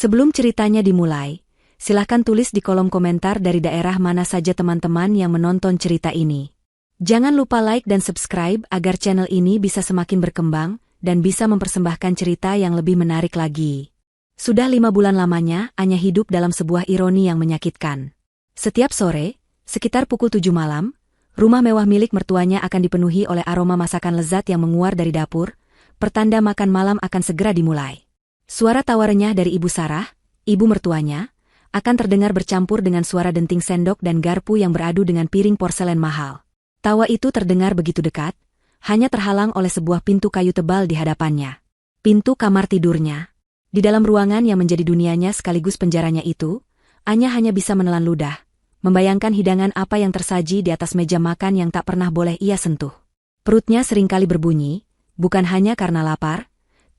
Sebelum ceritanya dimulai, silahkan tulis di kolom komentar dari daerah mana saja teman-teman yang menonton cerita ini. Jangan lupa like dan subscribe agar channel ini bisa semakin berkembang dan bisa mempersembahkan cerita yang lebih menarik lagi. Sudah 5 bulan lamanya, Anya hidup dalam sebuah ironi yang menyakitkan. Setiap sore, sekitar pukul 7 malam, rumah mewah milik mertuanya akan dipenuhi oleh aroma masakan lezat yang menguar dari dapur, pertanda makan malam akan segera dimulai. Suara tawa renyah dari Ibu Sarah, ibu mertuanya, akan terdengar bercampur dengan suara denting sendok dan garpu yang beradu dengan piring porselen mahal. Tawa itu terdengar begitu dekat, hanya terhalang oleh sebuah pintu kayu tebal di hadapannya. Pintu kamar tidurnya. Di dalam ruangan yang menjadi dunianya sekaligus penjaranya itu, Anya hanya bisa menelan ludah, membayangkan hidangan apa yang tersaji di atas meja makan yang tak pernah boleh ia sentuh. Perutnya seringkali berbunyi, bukan hanya karena lapar,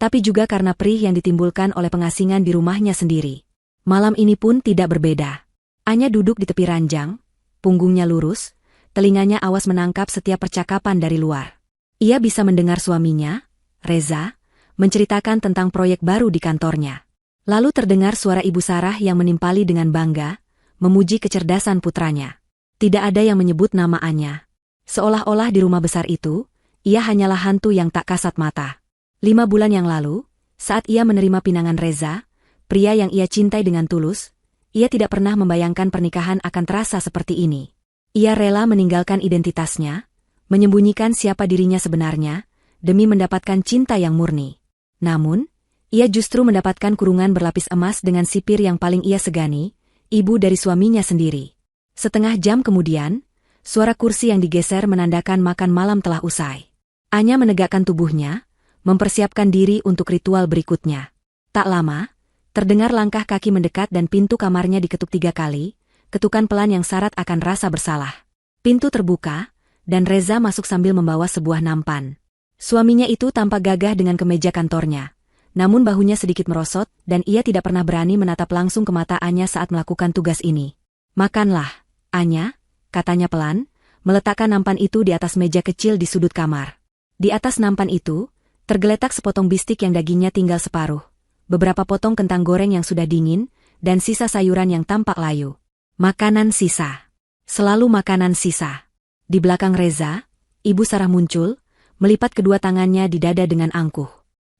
tapi juga karena perih yang ditimbulkan oleh pengasingan di rumahnya sendiri. Malam ini pun tidak berbeda. Anya duduk di tepi ranjang, punggungnya lurus, telinganya awas menangkap setiap percakapan dari luar. Ia bisa mendengar suaminya, Reza, menceritakan tentang proyek baru di kantornya. Lalu terdengar suara Ibu Sarah yang menimpali dengan bangga, memuji kecerdasan putranya. Tidak ada yang menyebut nama Anya. Seolah-olah di rumah besar itu, ia hanyalah hantu yang tak kasat mata. 5 bulan yang lalu, saat ia menerima pinangan Reza, pria yang ia cintai dengan tulus, ia tidak pernah membayangkan pernikahan akan terasa seperti ini. Ia rela meninggalkan identitasnya, menyembunyikan siapa dirinya sebenarnya, demi mendapatkan cinta yang murni. Namun, ia justru mendapatkan kurungan berlapis emas dengan sipir yang paling ia segani, ibu dari suaminya sendiri. Setengah jam kemudian, suara kursi yang digeser menandakan makan malam telah usai. Anya menegakkan tubuhnya, mempersiapkan diri untuk ritual berikutnya. Tak lama, terdengar langkah kaki mendekat dan pintu kamarnya diketuk 3 kali, ketukan pelan yang syarat akan rasa bersalah. Pintu terbuka, dan Reza masuk sambil membawa sebuah nampan. Suaminya itu tampak gagah dengan kemeja kantornya, namun bahunya sedikit merosot dan ia tidak pernah berani menatap langsung ke mata Anya saat melakukan tugas ini. "Makanlah, Anya," katanya pelan, meletakkan nampan itu di atas meja kecil di sudut kamar. Di atas nampan itu, tergeletak sepotong bistik yang dagingnya tinggal separuh, beberapa potong kentang goreng yang sudah dingin, dan sisa sayuran yang tampak layu. Makanan sisa. Selalu makanan sisa. Di belakang Reza, Ibu Sarah muncul, melipat kedua tangannya di dada dengan angkuh.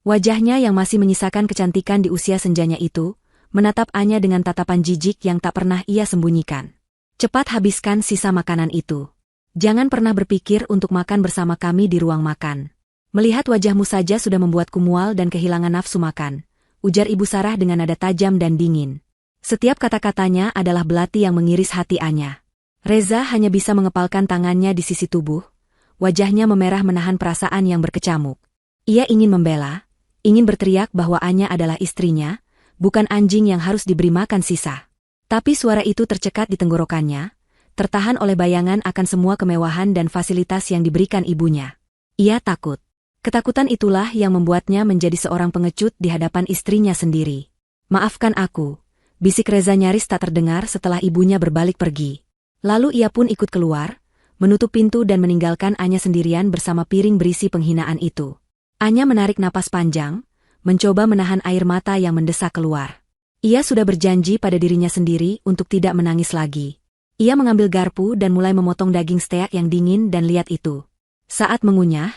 Wajahnya yang masih menyisakan kecantikan di usia senjanya itu, menatap Anya dengan tatapan jijik yang tak pernah ia sembunyikan. "Cepat habiskan sisa makanan itu. Jangan pernah berpikir untuk makan bersama kami di ruang makan. Melihat wajahmu saja sudah membuatku mual dan kehilangan nafsu makan," ujar Ibu Sarah dengan nada tajam dan dingin. Setiap kata-katanya adalah belati yang mengiris hati Anya. Reza hanya bisa mengepalkan tangannya di sisi tubuh, wajahnya memerah menahan perasaan yang berkecamuk. Ia ingin membela, ingin berteriak bahwa Anya adalah istrinya, bukan anjing yang harus diberi makan sisa. Tapi suara itu tercekat di tenggorokannya, tertahan oleh bayangan akan semua kemewahan dan fasilitas yang diberikan ibunya. Ia takut. Ketakutan itulah yang membuatnya menjadi seorang pengecut di hadapan istrinya sendiri. "Maafkan aku," bisik Reza nyaris tak terdengar setelah ibunya berbalik pergi. Lalu ia pun ikut keluar, menutup pintu dan meninggalkan Anya sendirian bersama piring berisi penghinaan itu. Anya menarik napas panjang, mencoba menahan air mata yang mendesak keluar. Ia sudah berjanji pada dirinya sendiri untuk tidak menangis lagi. Ia mengambil garpu dan mulai memotong daging steak yang dingin dan lihat itu. Saat mengunyah,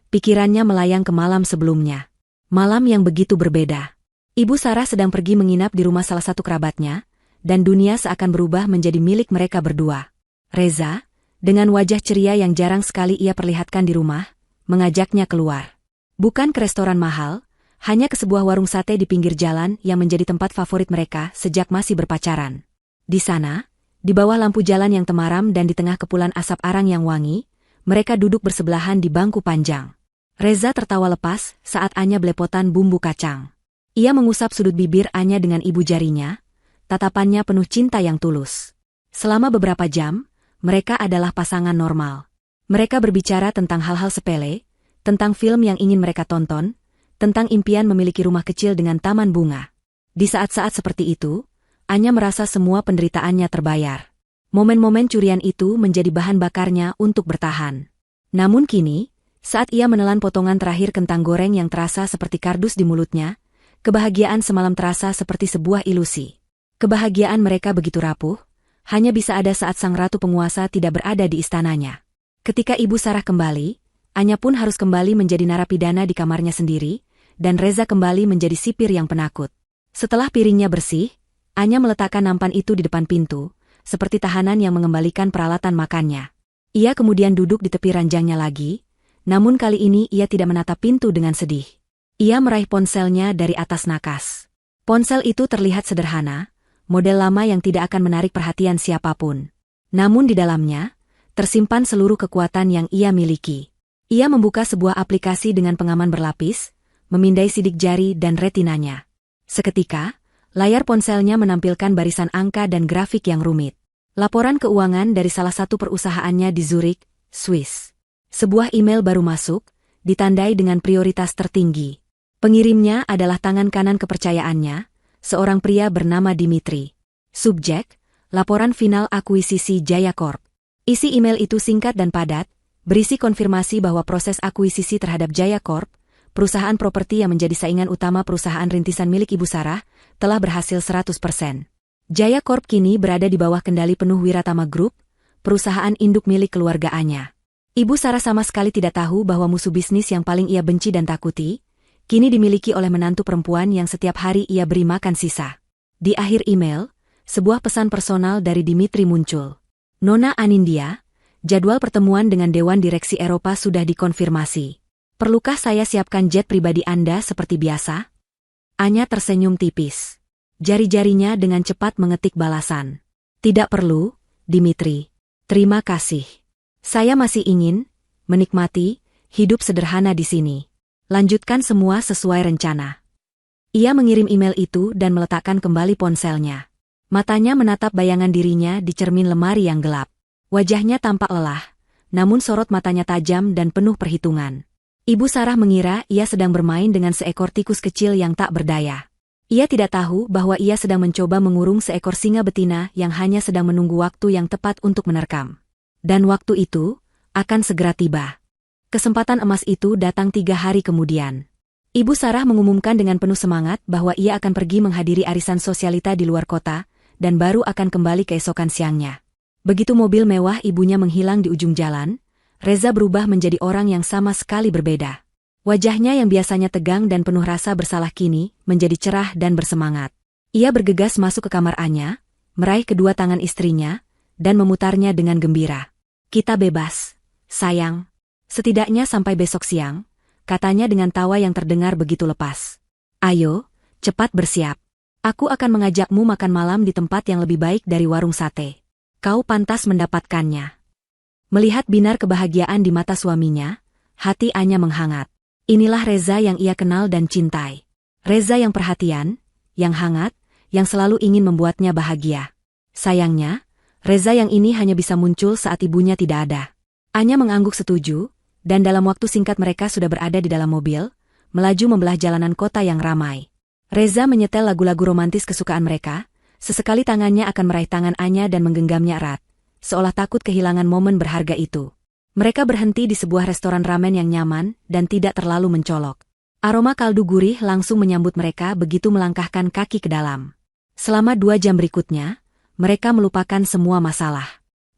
pikirannya melayang ke malam sebelumnya. Malam yang begitu berbeda. Ibu Sarah sedang pergi menginap di rumah salah satu kerabatnya, dan dunia seakan berubah menjadi milik mereka berdua. Reza, dengan wajah ceria yang jarang sekali ia perlihatkan di rumah, mengajaknya keluar. Bukan ke restoran mahal, hanya ke sebuah warung sate di pinggir jalan yang menjadi tempat favorit mereka sejak masih berpacaran. Di sana, di bawah lampu jalan yang temaram dan di tengah kepulan asap arang yang wangi, mereka duduk bersebelahan di bangku panjang. Reza tertawa lepas saat Anya belepotan bumbu kacang. Ia mengusap sudut bibir Anya dengan ibu jarinya, tatapannya penuh cinta yang tulus. Selama beberapa jam, mereka adalah pasangan normal. Mereka berbicara tentang hal-hal sepele, tentang film yang ingin mereka tonton, tentang impian memiliki rumah kecil dengan taman bunga. Di saat-saat seperti itu, Anya merasa semua penderitaannya terbayar. Momen-momen curian itu menjadi bahan bakarnya untuk bertahan. Namun kini, saat ia menelan potongan terakhir kentang goreng yang terasa seperti kardus di mulutnya, kebahagiaan semalam terasa seperti sebuah ilusi. Kebahagiaan mereka begitu rapuh, hanya bisa ada saat sang ratu penguasa tidak berada di istananya. Ketika Ibu Sarah kembali, Anya pun harus kembali menjadi narapidana di kamarnya sendiri, dan Reza kembali menjadi sipir yang penakut. Setelah piringnya bersih, Anya meletakkan nampan itu di depan pintu, seperti tahanan yang mengembalikan peralatan makannya. Ia kemudian duduk di tepi ranjangnya lagi, namun kali ini ia tidak menatap pintu dengan sedih. Ia meraih ponselnya dari atas nakas. Ponsel itu terlihat sederhana, model lama yang tidak akan menarik perhatian siapapun. Namun di dalamnya, tersimpan seluruh kekuatan yang ia miliki. Ia membuka sebuah aplikasi dengan pengaman berlapis, memindai sidik jari dan retinanya. Seketika, layar ponselnya menampilkan barisan angka dan grafik yang rumit. Laporan keuangan dari salah satu perusahaannya di Zurich, Swiss. Sebuah email baru masuk, ditandai dengan prioritas tertinggi. Pengirimnya adalah tangan kanan kepercayaannya, seorang pria bernama Dimitri. Subjek, laporan final akuisisi Jaya Corp. Isi email itu singkat dan padat, berisi konfirmasi bahwa proses akuisisi terhadap Jaya Corp, perusahaan properti yang menjadi saingan utama perusahaan rintisan milik Ibu Sarah, telah berhasil 100%. Jaya Corp kini berada di bawah kendali penuh Wiratama Group, perusahaan induk milik keluarga Anya. Ibu Sarah sama sekali tidak tahu bahwa musuh bisnis yang paling ia benci dan takuti, kini dimiliki oleh menantu perempuan yang setiap hari ia beri makan sisa. Di akhir email, sebuah pesan personal dari Dimitri muncul. Nona Anindya, jadwal pertemuan dengan Dewan Direksi Eropa sudah dikonfirmasi. Perlukah saya siapkan jet pribadi Anda seperti biasa? Anya tersenyum tipis. Jari-jarinya dengan cepat mengetik balasan. Tidak perlu, Dimitri. Terima kasih. Saya masih ingin menikmati hidup sederhana di sini. Lanjutkan semua sesuai rencana. Ia mengirim email itu dan meletakkan kembali ponselnya. Matanya menatap bayangan dirinya di cermin lemari yang gelap. Wajahnya tampak lelah, namun sorot matanya tajam dan penuh perhitungan. Ibu Sarah mengira ia sedang bermain dengan seekor tikus kecil yang tak berdaya. Ia tidak tahu bahwa ia sedang mencoba mengurung seekor singa betina yang hanya sedang menunggu waktu yang tepat untuk menerkam. Dan waktu itu akan segera tiba. Kesempatan emas itu datang 3 hari kemudian. Ibu Sarah mengumumkan dengan penuh semangat bahwa ia akan pergi menghadiri arisan sosialita di luar kota, dan baru akan kembali keesokan siangnya. Begitu mobil mewah ibunya menghilang di ujung jalan, Reza berubah menjadi orang yang sama sekali berbeda. Wajahnya yang biasanya tegang dan penuh rasa bersalah kini menjadi cerah dan bersemangat. Ia bergegas masuk ke kamar Anya, meraih kedua tangan istrinya, dan memutarnya dengan gembira. Kita bebas, sayang. Setidaknya sampai besok siang, katanya dengan tawa yang terdengar begitu lepas. Ayo, cepat bersiap. Aku akan mengajakmu makan malam di tempat yang lebih baik dari warung sate. Kau pantas mendapatkannya. Melihat binar kebahagiaan di mata suaminya, hati Anya menghangat. Inilah Reza yang ia kenal dan cintai. Reza yang perhatian, yang hangat, yang selalu ingin membuatnya bahagia. Sayangnya, Reza yang ini hanya bisa muncul saat ibunya tidak ada. Anya mengangguk setuju, dan dalam waktu singkat mereka sudah berada di dalam mobil, melaju membelah jalanan kota yang ramai. Reza menyetel lagu-lagu romantis kesukaan mereka, sesekali tangannya akan meraih tangan Anya dan menggenggamnya erat, seolah takut kehilangan momen berharga itu. Mereka berhenti di sebuah restoran ramen yang nyaman dan tidak terlalu mencolok. Aroma kaldu gurih langsung menyambut mereka begitu melangkahkan kaki ke dalam. Selama 2 jam berikutnya, mereka melupakan semua masalah.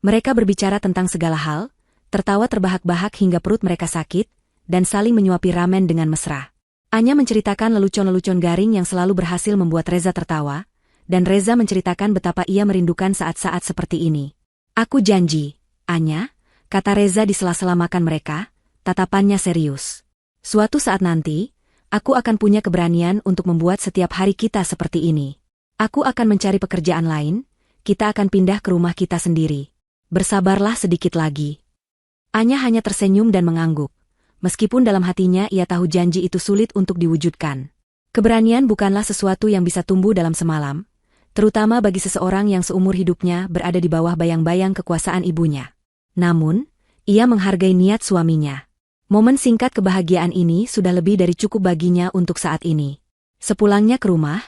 Mereka berbicara tentang segala hal, tertawa terbahak-bahak hingga perut mereka sakit, dan saling menyuapi ramen dengan mesra. Anya menceritakan lelucon-lelucon garing yang selalu berhasil membuat Reza tertawa, dan Reza menceritakan betapa ia merindukan saat-saat seperti ini. Aku janji, Anya, kata Reza di sela-sela makan mereka, tatapannya serius. Suatu saat nanti, aku akan punya keberanian untuk membuat setiap hari kita seperti ini. Aku akan mencari pekerjaan lain, kita akan pindah ke rumah kita sendiri. Bersabarlah sedikit lagi. Anya hanya tersenyum dan mengangguk. Meskipun dalam hatinya ia tahu janji itu sulit untuk diwujudkan. Keberanian bukanlah sesuatu yang bisa tumbuh dalam semalam, terutama bagi seseorang yang seumur hidupnya berada di bawah bayang-bayang kekuasaan ibunya. Namun, ia menghargai niat suaminya. Momen singkat kebahagiaan ini sudah lebih dari cukup baginya untuk saat ini. Sepulangnya ke rumah,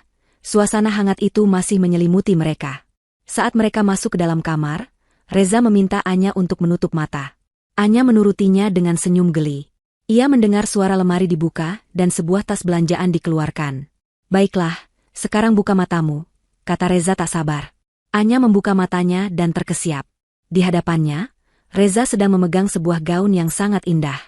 suasana hangat itu masih menyelimuti mereka. Saat mereka masuk ke dalam kamar, Reza meminta Anya untuk menutup mata. Anya menurutinya dengan senyum geli. Ia mendengar suara lemari dibuka dan sebuah tas belanjaan dikeluarkan. Baiklah, sekarang buka matamu, kata Reza tak sabar. Anya membuka matanya dan terkesiap. Di hadapannya, Reza sedang memegang sebuah gaun yang sangat indah.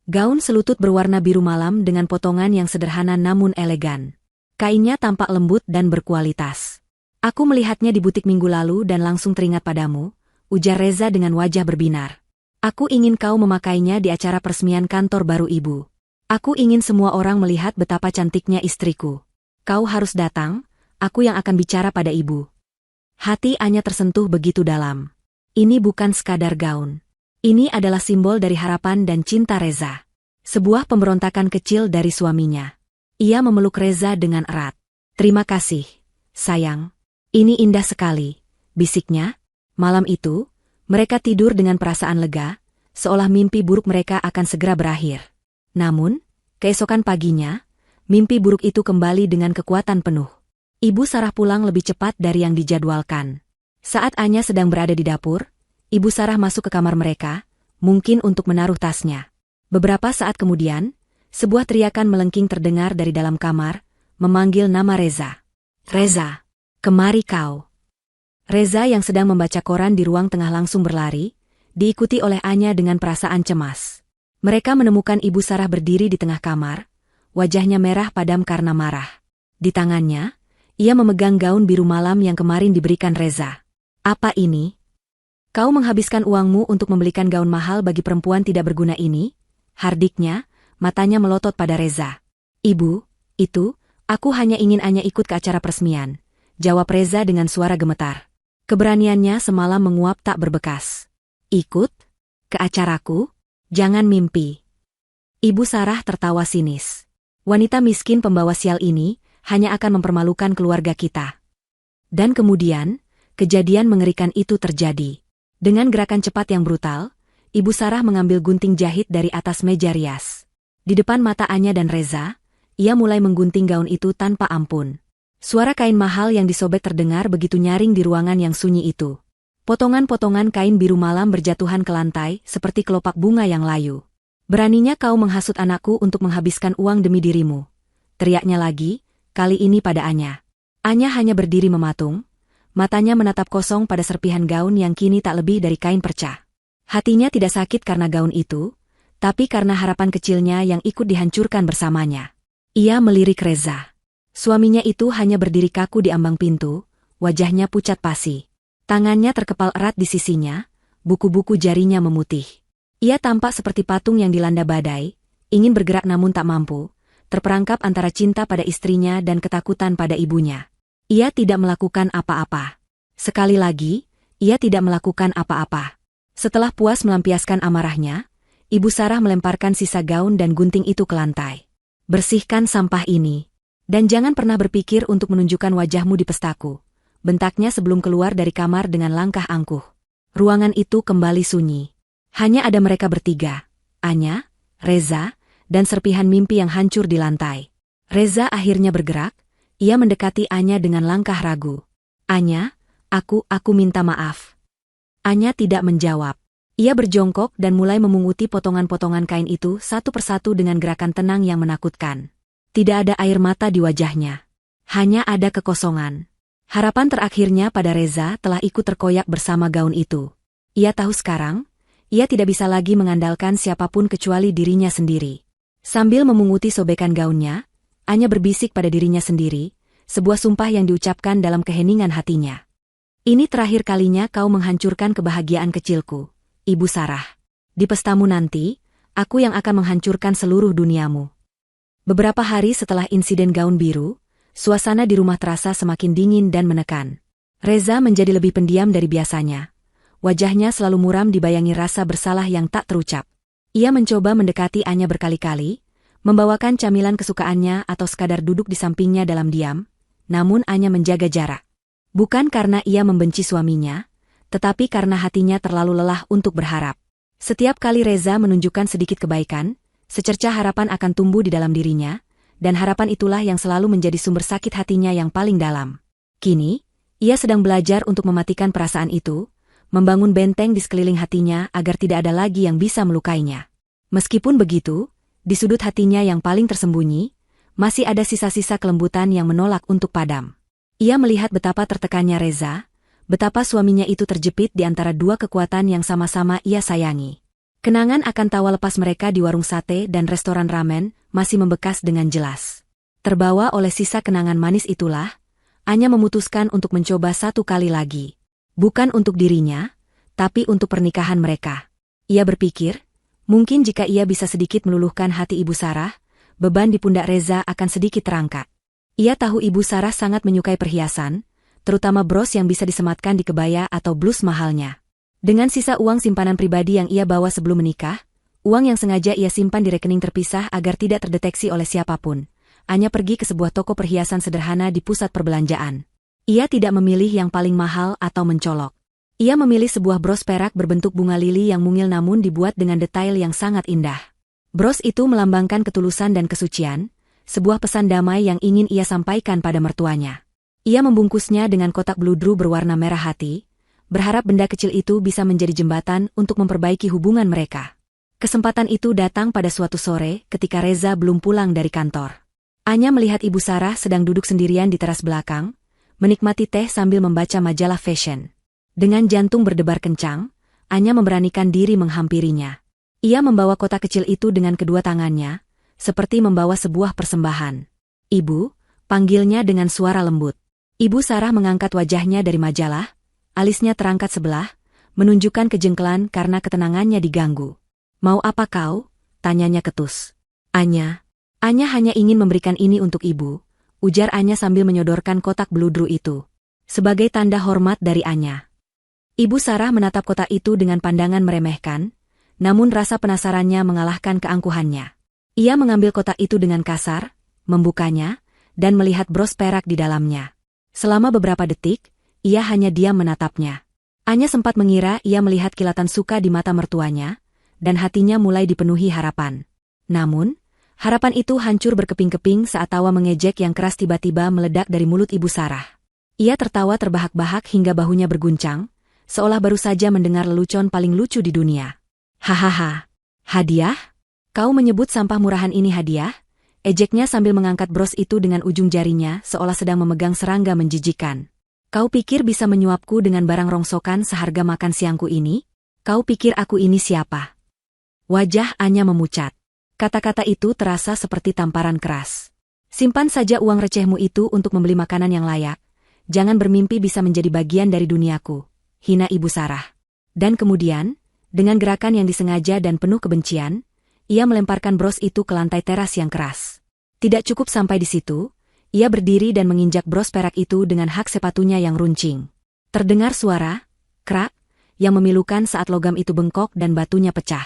Gaun selutut berwarna biru malam dengan potongan yang sederhana namun elegan. Kainnya tampak lembut dan berkualitas. Aku melihatnya di butik minggu lalu dan langsung teringat padamu, ujar Reza dengan wajah berbinar. Aku ingin kau memakainya di acara peresmian kantor baru ibu. Aku ingin semua orang melihat betapa cantiknya istriku. Kau harus datang, aku yang akan bicara pada ibu. Hati Anya tersentuh begitu dalam. Ini bukan sekadar gaun. Ini adalah simbol dari harapan dan cinta Reza. Sebuah pemberontakan kecil dari suaminya. Ia memeluk Reza dengan erat. Terima kasih, sayang. Ini indah sekali, bisiknya. Malam itu, mereka tidur dengan perasaan lega, seolah mimpi buruk mereka akan segera berakhir. Namun, keesokan paginya, mimpi buruk itu kembali dengan kekuatan penuh. Ibu Sarah pulang lebih cepat dari yang dijadwalkan. Saat Anya sedang berada di dapur, Ibu Sarah masuk ke kamar mereka, mungkin untuk menaruh tasnya. Beberapa saat kemudian, sebuah teriakan melengking terdengar dari dalam kamar, memanggil nama Reza. Reza, kemari kau. Reza yang sedang membaca koran di ruang tengah langsung berlari, diikuti oleh Anya dengan perasaan cemas. Mereka menemukan Ibu Sarah berdiri di tengah kamar, wajahnya merah padam karena marah. Di tangannya, ia memegang gaun biru malam yang kemarin diberikan Reza. Apa ini? Kau menghabiskan uangmu untuk membelikan gaun mahal bagi perempuan tidak berguna ini? Hardiknya, matanya melotot pada Reza. Ibu, itu, aku hanya ingin Anya ikut ke acara peresmian, jawab Reza dengan suara gemetar. Keberaniannya semalam menguap tak berbekas. Ikut? Ke acaraku? Jangan mimpi. Ibu Sarah tertawa sinis. Wanita miskin pembawa sial ini hanya akan mempermalukan keluarga kita. Dan kemudian, kejadian mengerikan itu terjadi. Dengan gerakan cepat yang brutal, Ibu Sarah mengambil gunting jahit dari atas meja rias. Di depan mata Anya dan Reza, ia mulai menggunting gaun itu tanpa ampun. Suara kain mahal yang disobek terdengar begitu nyaring di ruangan yang sunyi itu. Potongan-potongan kain biru malam berjatuhan ke lantai seperti kelopak bunga yang layu. Beraninya kau menghasut anakku untuk menghabiskan uang demi dirimu. Teriaknya lagi, kali ini pada Anya. Anya hanya berdiri mematung, matanya menatap kosong pada serpihan gaun yang kini tak lebih dari kain perca. Hatinya tidak sakit karena gaun itu, tapi karena harapan kecilnya yang ikut dihancurkan bersamanya. Ia melirik Reza. Suaminya itu hanya berdiri kaku di ambang pintu, wajahnya pucat pasi. Tangannya terkepal erat di sisinya, buku-buku jarinya memutih. Ia tampak seperti patung yang dilanda badai, ingin bergerak namun tak mampu, terperangkap antara cinta pada istrinya dan ketakutan pada ibunya. Ia tidak melakukan apa-apa. Sekali lagi, ia tidak melakukan apa-apa. Setelah puas melampiaskan amarahnya, Ibu Sarah melemparkan sisa gaun dan gunting itu ke lantai. Bersihkan sampah ini. Dan jangan pernah berpikir untuk menunjukkan wajahmu di pestaku. Bentaknya sebelum keluar dari kamar dengan langkah angkuh. Ruangan itu kembali sunyi. Hanya ada mereka bertiga, Anya, Reza, dan serpihan mimpi yang hancur di lantai. Reza akhirnya bergerak, ia mendekati Anya dengan langkah ragu. Anya, aku minta maaf. Anya tidak menjawab. Ia berjongkok dan mulai memunguti potongan-potongan kain itu satu persatu dengan gerakan tenang yang menakutkan. Tidak ada air mata di wajahnya. Hanya ada kekosongan. Harapan terakhirnya pada Reza telah ikut terkoyak bersama gaun itu. Ia tahu sekarang, ia tidak bisa lagi mengandalkan siapapun kecuali dirinya sendiri. Sambil memunguti sobekan gaunnya, Anya berbisik pada dirinya sendiri, sebuah sumpah yang diucapkan dalam keheningan hatinya. Ini terakhir kalinya kau menghancurkan kebahagiaan kecilku, Ibu Sarah. Di pestamu nanti, aku yang akan menghancurkan seluruh duniamu. Beberapa hari setelah insiden gaun biru, suasana di rumah terasa semakin dingin dan menekan. Reza menjadi lebih pendiam dari biasanya. Wajahnya selalu muram dibayangi rasa bersalah yang tak terucap. Ia mencoba mendekati Anya berkali-kali, membawakan camilan kesukaannya atau sekadar duduk di sampingnya dalam diam, namun Anya menjaga jarak. Bukan karena ia membenci suaminya, tetapi karena hatinya terlalu lelah untuk berharap. Setiap kali Reza menunjukkan sedikit kebaikan, secercah harapan akan tumbuh di dalam dirinya, dan harapan itulah yang selalu menjadi sumber sakit hatinya yang paling dalam. Kini, ia sedang belajar untuk mematikan perasaan itu, membangun benteng di sekeliling hatinya agar tidak ada lagi yang bisa melukainya. Meskipun begitu, di sudut hatinya yang paling tersembunyi, Masih ada sisa-sisa kelembutan yang menolak untuk padam. Ia melihat betapa tertekannya Reza, betapa suaminya itu terjepit di antara dua kekuatan yang sama-sama ia sayangi. Kenangan akan tawa lepas mereka di warung sate dan restoran ramen masih membekas dengan jelas. Terbawa oleh sisa kenangan manis itulah, Anya memutuskan untuk mencoba satu kali lagi. Bukan untuk dirinya, tapi untuk pernikahan mereka. Ia berpikir, mungkin jika ia bisa sedikit meluluhkan hati Ibu Sarah, beban di pundak Reza akan sedikit terangkat. Ia tahu Ibu Sarah sangat menyukai perhiasan, terutama bros yang bisa disematkan di kebaya atau blus mahalnya. Dengan sisa uang simpanan pribadi yang ia bawa sebelum menikah, uang yang sengaja ia simpan di rekening terpisah agar tidak terdeteksi oleh siapapun, Anya pergi ke sebuah toko perhiasan sederhana di pusat perbelanjaan. Ia tidak memilih yang paling mahal atau mencolok. Ia memilih sebuah bros perak berbentuk bunga lili yang mungil namun dibuat dengan detail yang sangat indah. Bros itu melambangkan ketulusan dan kesucian, sebuah pesan damai yang ingin ia sampaikan pada mertuanya. Ia membungkusnya dengan kotak bludru berwarna merah hati, berharap benda kecil itu bisa menjadi jembatan untuk memperbaiki hubungan mereka. Kesempatan itu datang pada suatu sore ketika Reza belum pulang dari kantor. Anya melihat Ibu Sarah sedang duduk sendirian di teras belakang, menikmati teh sambil membaca majalah fashion. Dengan jantung berdebar kencang, Anya memberanikan diri menghampirinya. Ia membawa kotak kecil itu dengan kedua tangannya, seperti membawa sebuah persembahan. "Ibu," panggilnya dengan suara lembut. Ibu Sarah mengangkat wajahnya dari majalah, alisnya terangkat sebelah, menunjukkan kejengkelan karena ketenangannya diganggu. "Mau apa kau?" tanyanya ketus. Anya hanya ingin memberikan ini untuk ibu," ujar Anya sambil menyodorkan kotak bludru itu. Sebagai tanda hormat dari Anya. Ibu Sarah menatap kotak itu dengan pandangan meremehkan, namun rasa penasarannya mengalahkan keangkuhannya. Ia mengambil kotak itu dengan kasar, membukanya, dan melihat bros perak di dalamnya. Selama beberapa detik, ia hanya diam menatapnya. Anya sempat mengira ia melihat kilatan suka di mata mertuanya, dan hatinya mulai dipenuhi harapan. Namun, harapan itu hancur berkeping-keping saat tawa mengejek yang keras tiba-tiba meledak dari mulut Ibu Sarah. Ia tertawa terbahak-bahak hingga bahunya berguncang, seolah baru saja mendengar lelucon paling lucu di dunia. "Hahaha. Hadiah? Kau menyebut sampah murahan ini hadiah?" Ejeknya sambil mengangkat bros itu dengan ujung jarinya seolah sedang memegang serangga menjijikan. "Kau pikir bisa menyuapku dengan barang rongsokan seharga makan siangku ini? Kau pikir aku ini siapa?" Wajah Anya memucat. Kata-kata itu terasa seperti tamparan keras. "Simpan saja uang recehmu itu untuk membeli makanan yang layak. Jangan bermimpi bisa menjadi bagian dari duniaku," hina Ibu Sarah. Dan kemudian, dengan gerakan yang disengaja dan penuh kebencian, ia melemparkan bros itu ke lantai teras yang keras. Tidak cukup sampai di situ, ia berdiri dan menginjak bros perak itu dengan hak sepatunya yang runcing. Terdengar suara, krak, yang memilukan saat logam itu bengkok dan batunya pecah.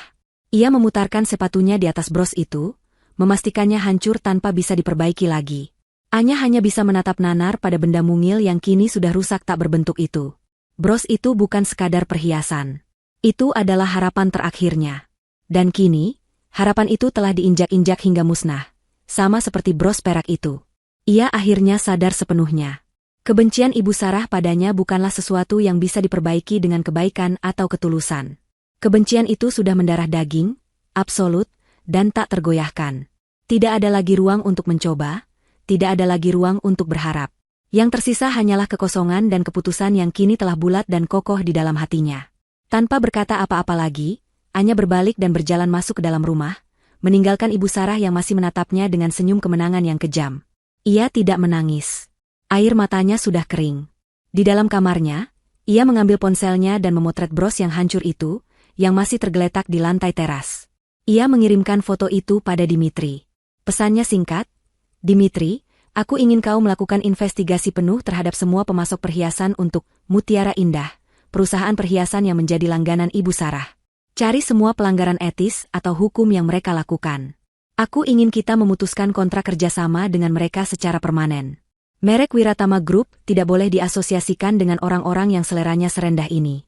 Ia memutarkan sepatunya di atas bros itu, memastikannya hancur tanpa bisa diperbaiki lagi. Anya hanya bisa menatap nanar pada benda mungil yang kini sudah rusak tak berbentuk itu. Bros itu bukan sekadar perhiasan. Itu adalah harapan terakhirnya. Dan kini, harapan itu telah diinjak-injak hingga musnah, sama seperti bros perak itu. Ia akhirnya sadar sepenuhnya. Kebencian Ibu Sarah padanya bukanlah sesuatu yang bisa diperbaiki dengan kebaikan atau ketulusan. Kebencian itu sudah mendarah daging, absolut, dan tak tergoyahkan. Tidak ada lagi ruang untuk mencoba, tidak ada lagi ruang untuk berharap. Yang tersisa hanyalah kekosongan dan keputusan yang kini telah bulat dan kokoh di dalam hatinya. Tanpa berkata apa-apa lagi, Anya berbalik dan berjalan masuk ke dalam rumah, meninggalkan Ibu Sarah yang masih menatapnya dengan senyum kemenangan yang kejam. Ia tidak menangis. Air matanya sudah kering. Di dalam kamarnya, ia mengambil ponselnya dan memotret bros yang hancur itu, yang masih tergeletak di lantai teras. Ia mengirimkan foto itu pada Dimitri. Pesannya singkat, "Dimitri, aku ingin kau melakukan investigasi penuh terhadap semua pemasok perhiasan untuk Mutiara Indah, perusahaan perhiasan yang menjadi langganan Ibu Sarah. Cari semua pelanggaran etis atau hukum yang mereka lakukan. Aku ingin kita memutuskan kontrak kerjasama dengan mereka secara permanen. Merek Wiratama Group tidak boleh diasosiasikan dengan orang-orang yang seleranya serendah ini."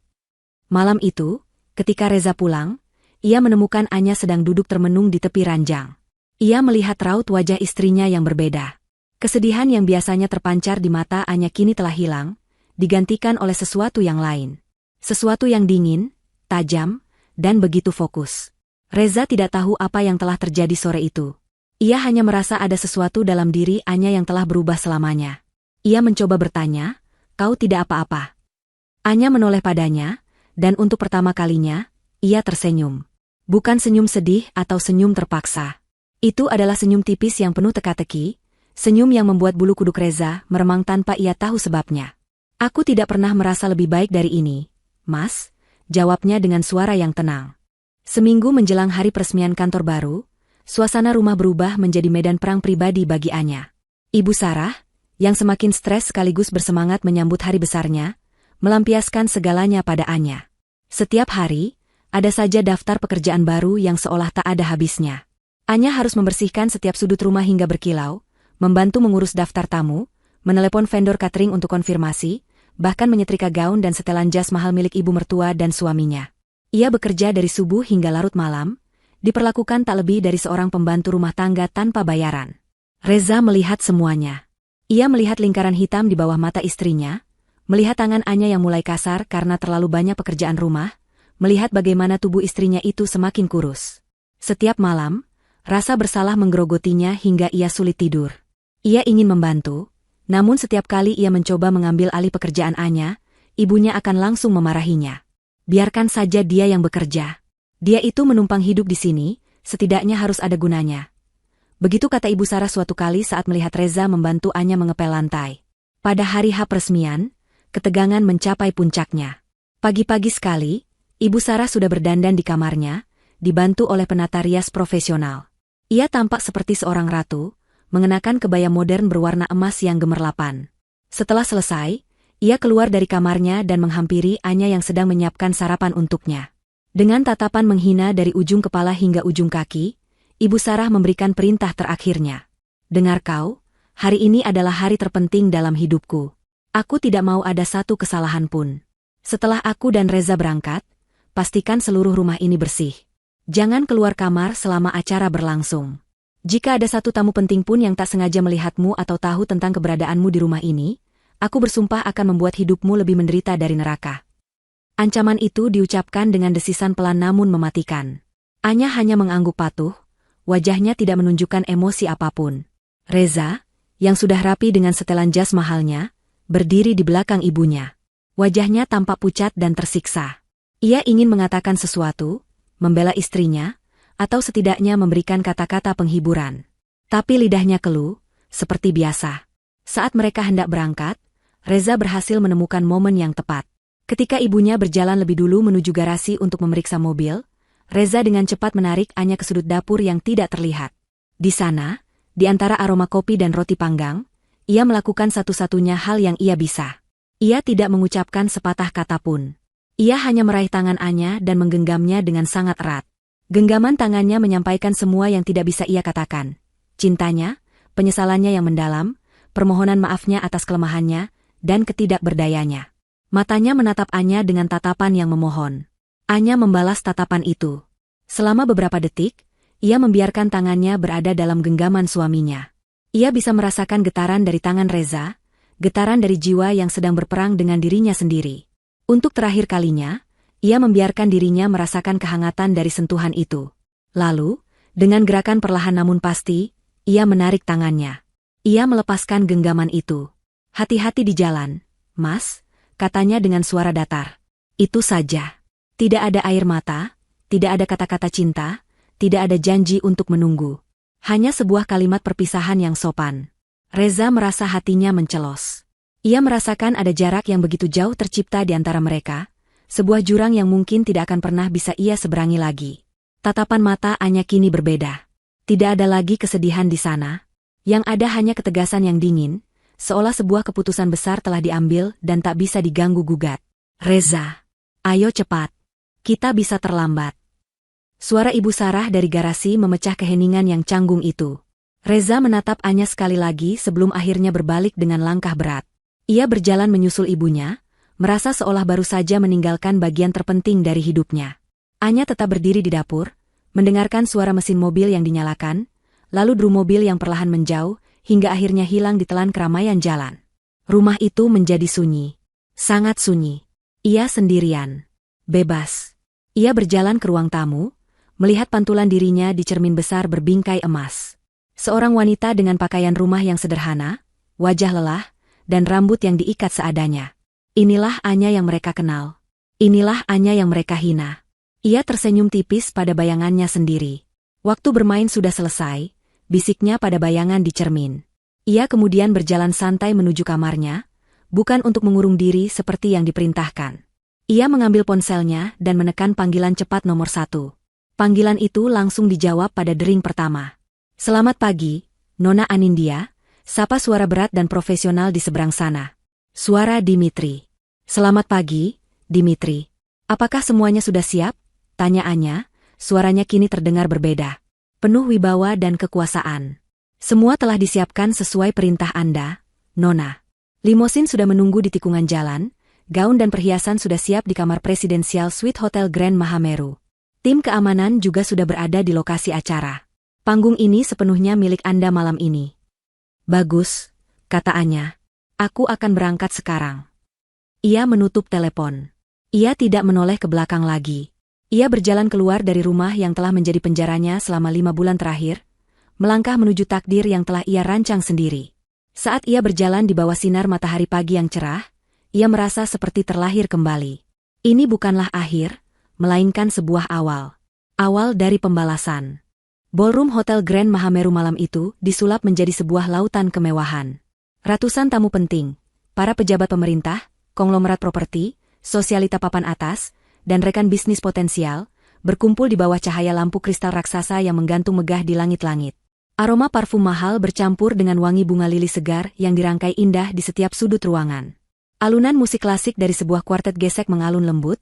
Malam itu, ketika Reza pulang, ia menemukan Anya sedang duduk termenung di tepi ranjang. Ia melihat raut wajah istrinya yang berbeda. Kesedihan yang biasanya terpancar di mata Anya kini telah hilang, digantikan oleh sesuatu yang lain. Sesuatu yang dingin, tajam, dan begitu fokus. Reza tidak tahu apa yang telah terjadi sore itu. Ia hanya merasa ada sesuatu dalam diri Anya yang telah berubah selamanya. Ia mencoba bertanya, "Kau tidak apa-apa?" Anya menoleh padanya, dan untuk pertama kalinya, ia tersenyum. Bukan senyum sedih atau senyum terpaksa. Itu adalah senyum tipis yang penuh teka-teki, senyum yang membuat bulu kuduk Reza meremang tanpa ia tahu sebabnya. "Aku tidak pernah merasa lebih baik dari ini, Mas," jawabnya dengan suara yang tenang. Seminggu menjelang hari peresmian kantor baru, suasana rumah berubah menjadi medan perang pribadi bagi Anya. Ibu Sarah, yang semakin stres sekaligus bersemangat menyambut hari besarnya, melampiaskan segalanya pada Anya. Setiap hari, ada saja daftar pekerjaan baru yang seolah tak ada habisnya. Anya harus membersihkan setiap sudut rumah hingga berkilau, membantu mengurus daftar tamu, menelepon vendor catering untuk konfirmasi, bahkan menyetrika gaun dan setelan jas mahal milik ibu mertua dan suaminya. Ia bekerja dari subuh hingga larut malam, diperlakukan tak lebih dari seorang pembantu rumah tangga tanpa bayaran. Reza melihat semuanya. Ia melihat lingkaran hitam di bawah mata istrinya, melihat tangan Anya yang mulai kasar karena terlalu banyak pekerjaan rumah, melihat bagaimana tubuh istrinya itu semakin kurus. Setiap malam, rasa bersalah menggerogotinya hingga ia sulit tidur. Ia ingin membantu, namun setiap kali ia mencoba mengambil alih pekerjaan Anya, ibunya akan langsung memarahinya. Biarkan saja dia yang bekerja. Dia itu menumpang hidup di sini, setidaknya harus ada gunanya. Begitu kata Ibu Sarah suatu kali saat melihat Reza membantu Anya mengepel lantai. Pada hari H peresmian, ketegangan mencapai puncaknya. Pagi-pagi sekali, Ibu Sarah sudah berdandan di kamarnya, dibantu oleh penata rias profesional. Ia tampak seperti seorang ratu, mengenakan kebaya modern berwarna emas yang gemerlapan. Setelah selesai, ia keluar dari kamarnya dan menghampiri Anya yang sedang menyiapkan sarapan untuknya. Dengan tatapan menghina dari ujung kepala hingga ujung kaki, Ibu Sarah memberikan perintah terakhirnya. "Dengar kau, hari ini adalah hari terpenting dalam hidupku. Aku tidak mau ada satu kesalahan pun. Setelah aku dan Reza berangkat, pastikan seluruh rumah ini bersih. Jangan keluar kamar selama acara berlangsung. Jika ada satu tamu penting pun yang tak sengaja melihatmu atau tahu tentang keberadaanmu di rumah ini, aku bersumpah akan membuat hidupmu lebih menderita dari neraka." Ancaman itu diucapkan dengan desisan pelan namun mematikan. Anya hanya mengangguk patuh, wajahnya tidak menunjukkan emosi apapun. Reza, yang sudah rapi dengan setelan jas mahalnya, berdiri di belakang ibunya. Wajahnya tampak pucat dan tersiksa. Ia ingin mengatakan sesuatu, membela istrinya, atau setidaknya memberikan kata-kata penghiburan. Tapi lidahnya keluh, seperti biasa. Saat mereka hendak berangkat, Reza berhasil menemukan momen yang tepat. Ketika ibunya berjalan lebih dulu menuju garasi untuk memeriksa mobil, Reza dengan cepat menarik Anya ke sudut dapur yang tidak terlihat. Di sana, di antara aroma kopi dan roti panggang, ia melakukan satu-satunya hal yang ia bisa. Ia tidak mengucapkan sepatah kata pun. Ia hanya meraih tangan Anya dan menggenggamnya dengan sangat erat. Genggaman tangannya menyampaikan semua yang tidak bisa ia katakan. Cintanya, penyesalannya yang mendalam, permohonan maafnya atas kelemahannya, dan ketidakberdayanya. Matanya menatap Anya dengan tatapan yang memohon. Anya membalas tatapan itu. Selama beberapa detik, ia membiarkan tangannya berada dalam genggaman suaminya. Ia bisa merasakan getaran dari tangan Reza, getaran dari jiwa yang sedang berperang dengan dirinya sendiri. Untuk terakhir kalinya, ia membiarkan dirinya merasakan kehangatan dari sentuhan itu. Lalu, dengan gerakan perlahan namun pasti, ia menarik tangannya. Ia melepaskan genggaman itu. "Hati-hati di jalan, Mas," katanya dengan suara datar. Itu saja. Tidak ada air mata, tidak ada kata-kata cinta, tidak ada janji untuk menunggu. Hanya sebuah kalimat perpisahan yang sopan. Reza merasa hatinya mencelos. Ia merasakan ada jarak yang begitu jauh tercipta di antara mereka, sebuah jurang yang mungkin tidak akan pernah bisa ia seberangi lagi. Tatapan mata Anya kini berbeda. Tidak ada lagi kesedihan di sana. Yang ada hanya ketegasan yang dingin, seolah sebuah keputusan besar telah diambil dan tak bisa diganggu-gugat. "Reza, ayo cepat. Kita bisa terlambat." Suara Ibu Sarah dari garasi memecah keheningan yang canggung itu. Reza menatap Anya sekali lagi sebelum akhirnya berbalik dengan langkah berat. Ia berjalan menyusul ibunya, merasa seolah baru saja meninggalkan bagian terpenting dari hidupnya. Anya tetap berdiri di dapur, mendengarkan suara mesin mobil yang dinyalakan, lalu drum mobil yang perlahan menjauh, hingga akhirnya hilang di telan keramaian jalan. Rumah itu menjadi sunyi. Sangat sunyi. Ia sendirian. Bebas. Ia berjalan ke ruang tamu, melihat pantulan dirinya di cermin besar berbingkai emas. Seorang wanita dengan pakaian rumah yang sederhana, wajah lelah, dan rambut yang diikat seadanya. Inilah Anya yang mereka kenal. Inilah Anya yang mereka hina. Ia tersenyum tipis pada bayangannya sendiri. Waktu bermain sudah selesai, bisiknya pada bayangan di cermin. Ia kemudian berjalan santai menuju kamarnya, bukan untuk mengurung diri seperti yang diperintahkan. Ia mengambil ponselnya dan menekan panggilan cepat nomor 1. Panggilan itu langsung dijawab pada dering pertama. "Selamat pagi, Nona Anindya," sapa suara berat dan profesional di seberang sana. Suara Dimitri. "Selamat pagi, Dimitri. Apakah semuanya sudah siap?" tanya Anya, suaranya kini terdengar berbeda. Penuh wibawa dan kekuasaan. "Semua telah disiapkan sesuai perintah Anda, Nona. Limosin sudah menunggu di tikungan jalan, gaun dan perhiasan sudah siap di kamar presidensial suite Hotel Grand Mahameru. Tim keamanan juga sudah berada di lokasi acara. Panggung ini sepenuhnya milik Anda malam ini." "Bagus," kata Anya. "Aku akan berangkat sekarang." Ia menutup telepon. Ia tidak menoleh ke belakang lagi. Ia berjalan keluar dari rumah yang telah menjadi penjaranya selama 5 bulan terakhir, melangkah menuju takdir yang telah ia rancang sendiri. Saat ia berjalan di bawah sinar matahari pagi yang cerah, ia merasa seperti terlahir kembali. Ini bukanlah akhir, melainkan sebuah awal. Awal dari pembalasan. Ballroom Hotel Grand Mahameru malam itu disulap menjadi sebuah lautan kemewahan. Ratusan tamu penting, para pejabat pemerintah, konglomerat properti, sosialita papan atas, dan rekan bisnis potensial, berkumpul di bawah cahaya lampu kristal raksasa yang menggantung megah di langit-langit. Aroma parfum mahal bercampur dengan wangi bunga lili segar yang dirangkai indah di setiap sudut ruangan. Alunan musik klasik dari sebuah kuartet gesek mengalun lembut,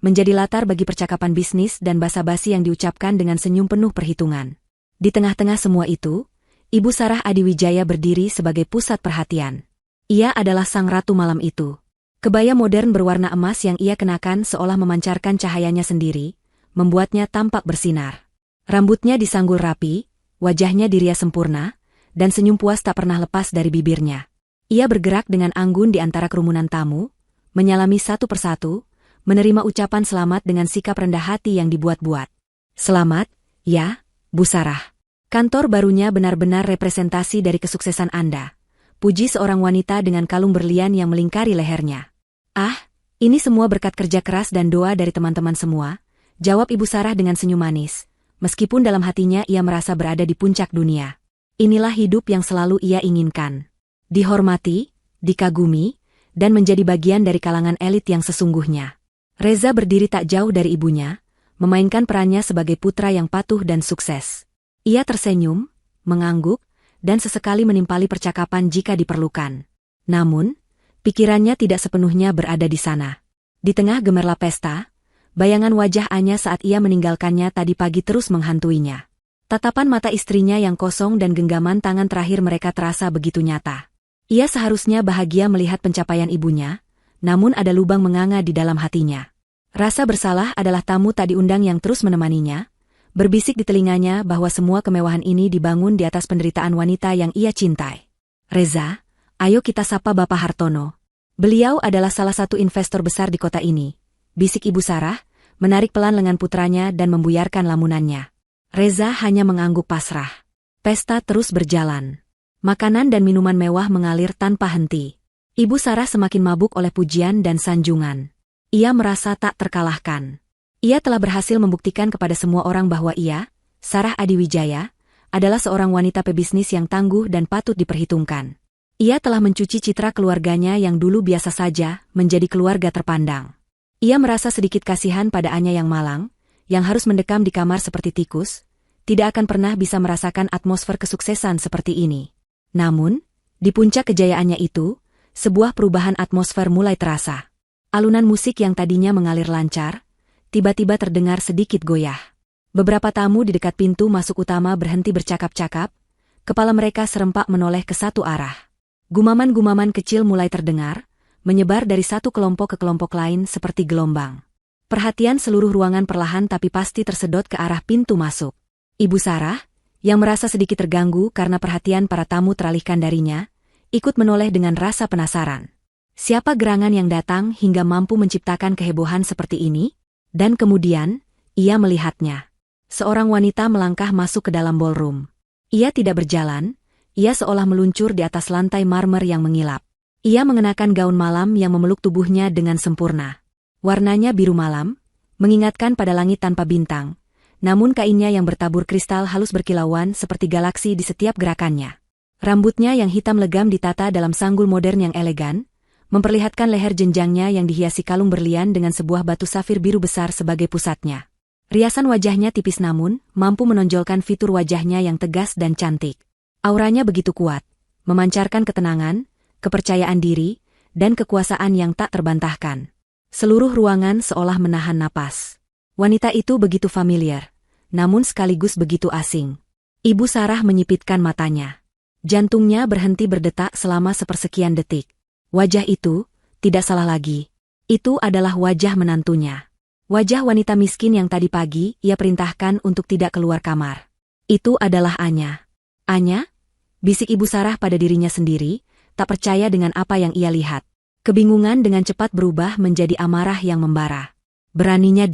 menjadi latar bagi percakapan bisnis dan basa-basi yang diucapkan dengan senyum penuh perhitungan. Di tengah-tengah semua itu, Ibu Sarah Adiwijaya berdiri sebagai pusat perhatian. Ia adalah sang ratu malam itu. Kebaya modern berwarna emas yang ia kenakan seolah memancarkan cahayanya sendiri, membuatnya tampak bersinar. Rambutnya disanggul rapi, wajahnya dirias sempurna, dan senyum puas tak pernah lepas dari bibirnya. Ia bergerak dengan anggun di antara kerumunan tamu, menyalami satu persatu, menerima ucapan selamat dengan sikap rendah hati yang dibuat-buat. "Selamat, ya, Bu Sarah. Kantor barunya benar-benar representasi dari kesuksesan Anda," puji seorang wanita dengan kalung berlian yang melingkari lehernya. "Ah, ini semua berkat kerja keras dan doa dari teman-teman semua," jawab Ibu Sarah dengan senyum manis, meskipun dalam hatinya ia merasa berada di puncak dunia. Inilah hidup yang selalu ia inginkan. Dihormati, dikagumi, dan menjadi bagian dari kalangan elit yang sesungguhnya. Reza berdiri tak jauh dari ibunya, memainkan perannya sebagai putra yang patuh dan sukses. Ia tersenyum, mengangguk, dan sesekali menimpali percakapan jika diperlukan. Namun, pikirannya tidak sepenuhnya berada di sana. Di tengah gemerlap pesta, bayangan wajah Anya saat ia meninggalkannya tadi pagi terus menghantuinya. Tatapan mata istrinya yang kosong dan genggaman tangan terakhir mereka terasa begitu nyata. Ia seharusnya bahagia melihat pencapaian ibunya, namun ada lubang menganga di dalam hatinya. Rasa bersalah adalah tamu tak diundang yang terus menemaninya, berbisik di telinganya bahwa semua kemewahan ini dibangun di atas penderitaan wanita yang ia cintai. "Reza, ayo kita sapa Bapak Hartono. Beliau adalah salah satu investor besar di kota ini," bisik Ibu Sarah, menarik pelan lengan putranya dan membuyarkan lamunannya. Reza hanya mengangguk pasrah. Pesta terus berjalan. Makanan dan minuman mewah mengalir tanpa henti. Ibu Sarah semakin mabuk oleh pujian dan sanjungan. Ia merasa tak terkalahkan. Ia telah berhasil membuktikan kepada semua orang bahwa ia, Sarah Adiwijaya, adalah seorang wanita pebisnis yang tangguh dan patut diperhitungkan. Ia telah mencuci citra keluarganya yang dulu biasa saja menjadi keluarga terpandang. Ia merasa sedikit kasihan pada Anya yang malang, yang harus mendekam di kamar seperti tikus, tidak akan pernah bisa merasakan atmosfer kesuksesan seperti ini. Namun, di puncak kejayaannya itu, sebuah perubahan atmosfer mulai terasa. Alunan musik yang tadinya mengalir lancar, tiba-tiba terdengar sedikit goyah. Beberapa tamu di dekat pintu masuk utama berhenti bercakap-cakap, kepala mereka serempak menoleh ke satu arah. Gumaman-gumaman kecil mulai terdengar, menyebar dari satu kelompok ke kelompok lain seperti gelombang. Perhatian seluruh ruangan perlahan tapi pasti tersedot ke arah pintu masuk. Ibu Sarah, yang merasa sedikit terganggu karena perhatian para tamu teralihkan darinya, ikut menoleh dengan rasa penasaran. Siapa gerangan yang datang hingga mampu menciptakan kehebohan seperti ini? Dan kemudian, ia melihatnya. Seorang wanita melangkah masuk ke dalam ballroom. Ia tidak berjalan, ia seolah meluncur di atas lantai marmer yang mengilap. Ia mengenakan gaun malam yang memeluk tubuhnya dengan sempurna. Warnanya biru malam, mengingatkan pada langit tanpa bintang. Namun kainnya yang bertabur kristal halus berkilauan seperti galaksi di setiap gerakannya. Rambutnya yang hitam legam ditata dalam sanggul modern yang elegan, memperlihatkan leher jenjangnya yang dihiasi kalung berlian dengan sebuah batu safir biru besar sebagai pusatnya. Riasan wajahnya tipis namun mampu menonjolkan fitur wajahnya yang tegas dan cantik. Auranya begitu kuat, memancarkan ketenangan, kepercayaan diri, dan kekuasaan yang tak terbantahkan. Seluruh ruangan seolah menahan napas. Wanita itu begitu familiar, namun sekaligus begitu asing. Ibu Sarah menyipitkan matanya. Jantungnya berhenti berdetak selama sepersekian detik. Wajah itu, tidak salah lagi. Itu adalah wajah menantunya. Wajah wanita miskin yang tadi pagi ia perintahkan untuk tidak keluar kamar. Itu adalah Anya. Anya? Bisik Ibu Sarah pada dirinya sendiri, tak percaya dengan apa yang ia lihat. Kebingungan dengan cepat berubah menjadi amarah yang membara. Beraninya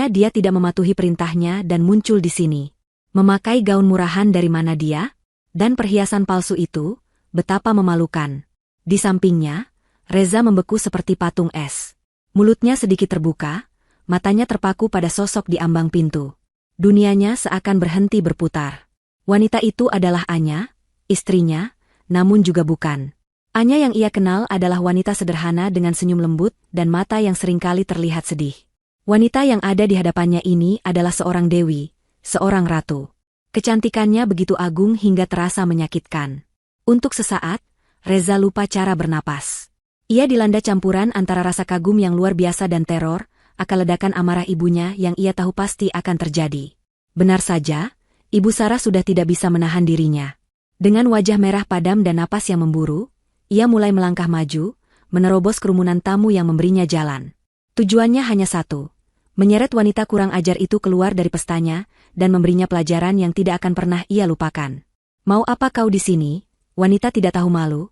dia tidak mematuhi perintahnya dan muncul di sini. Memakai gaun murahan dari mana dia? Dan perhiasan palsu itu, betapa memalukan. Di sampingnya, Reza membeku seperti patung es. Mulutnya sedikit terbuka, matanya terpaku pada sosok di ambang pintu. Dunianya seakan berhenti berputar. Wanita itu adalah Anya, istrinya, namun juga bukan. Anya yang ia kenal adalah wanita sederhana dengan senyum lembut dan mata yang seringkali terlihat sedih. Wanita yang ada di hadapannya ini adalah seorang dewi, seorang ratu. Kecantikannya begitu agung hingga terasa menyakitkan. Untuk sesaat, Reza lupa cara bernapas. Ia dilanda campuran antara rasa kagum yang luar biasa dan teror, akan ledakan amarah ibunya yang ia tahu pasti akan terjadi. Benar saja, Ibu Sarah sudah tidak bisa menahan dirinya. Dengan wajah merah padam dan napas yang memburu, ia mulai melangkah maju, menerobos kerumunan tamu yang memberinya jalan. Tujuannya hanya satu, menyeret wanita kurang ajar itu keluar dari pestanya dan memberinya pelajaran yang tidak akan pernah ia lupakan. "Mau apa kau di sini, wanita tidak tahu malu?"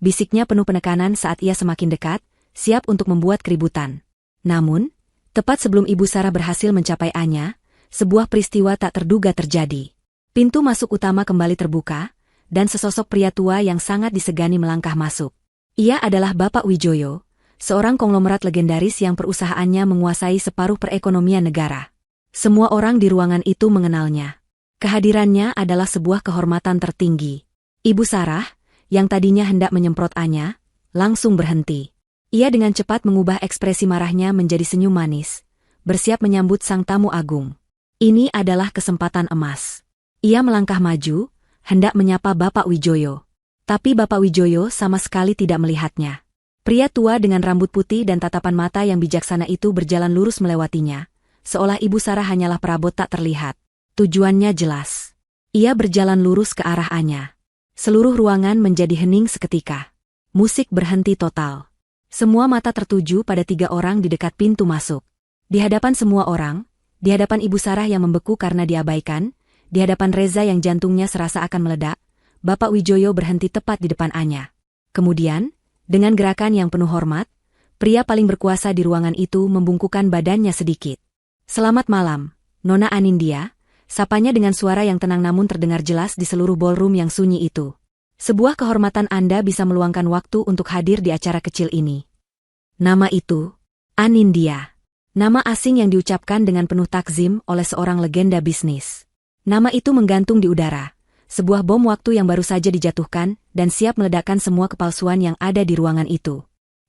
Bisiknya penuh penekanan saat ia semakin dekat, siap untuk membuat keributan. Namun, tepat sebelum Ibu Sarah berhasil mencapai Anya, sebuah peristiwa tak terduga terjadi. Pintu masuk utama kembali terbuka, dan sesosok pria tua yang sangat disegani melangkah masuk. Ia adalah Bapak Wijoyo, seorang konglomerat legendaris yang perusahaannya menguasai separuh perekonomian negara. Semua orang di ruangan itu mengenalnya. Kehadirannya adalah sebuah kehormatan tertinggi. Ibu Sarah, yang tadinya hendak menyemprot Anya, langsung berhenti. Ia dengan cepat mengubah ekspresi marahnya menjadi senyum manis, bersiap menyambut sang tamu agung. Ini adalah kesempatan emas. Ia melangkah maju, hendak menyapa Bapak Wijoyo. Tapi Bapak Wijoyo sama sekali tidak melihatnya. Pria tua dengan rambut putih dan tatapan mata yang bijaksana itu berjalan lurus melewatinya, seolah Ibu Sarah hanyalah perabot tak terlihat. Tujuannya jelas. Ia berjalan lurus ke arah Anya. Seluruh ruangan menjadi hening seketika. Musik berhenti total. Semua mata tertuju pada 3 orang di dekat pintu masuk. Di hadapan semua orang, di hadapan Ibu Sarah yang membeku karena diabaikan, di hadapan Reza yang jantungnya serasa akan meledak, Bapak Wijoyo berhenti tepat di depan Anya. Kemudian, dengan gerakan yang penuh hormat, pria paling berkuasa di ruangan itu membungkukkan badannya sedikit. "Selamat malam, Nona Anindya," sapanya dengan suara yang tenang namun terdengar jelas di seluruh ballroom yang sunyi itu. "Sebuah kehormatan Anda bisa meluangkan waktu untuk hadir di acara kecil ini." Nama itu, Anindya. Nama asing yang diucapkan dengan penuh takzim oleh seorang legenda bisnis. Nama itu menggantung di udara, sebuah bom waktu yang baru saja dijatuhkan dan siap meledakkan semua kepalsuan yang ada di ruangan itu.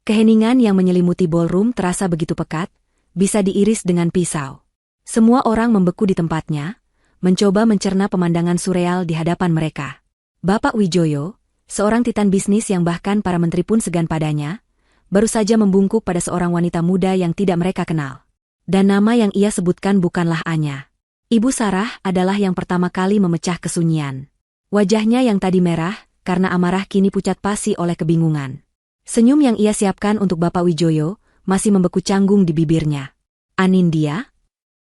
Keheningan yang menyelimuti ballroom terasa begitu pekat, bisa diiris dengan pisau. Semua orang membeku di tempatnya, mencoba mencerna pemandangan surreal di hadapan mereka. Bapak Wijoyo, seorang titan bisnis yang bahkan para menteri pun segan padanya, baru saja membungkuk pada seorang wanita muda yang tidak mereka kenal. Dan nama yang ia sebutkan bukanlah Anya. Ibu Sarah adalah yang pertama kali memecah kesunyian. Wajahnya yang tadi merah, karena amarah kini pucat pasi oleh kebingungan. Senyum yang ia siapkan untuk Bapak Wijoyo, masih membeku canggung di bibirnya. "Anindya?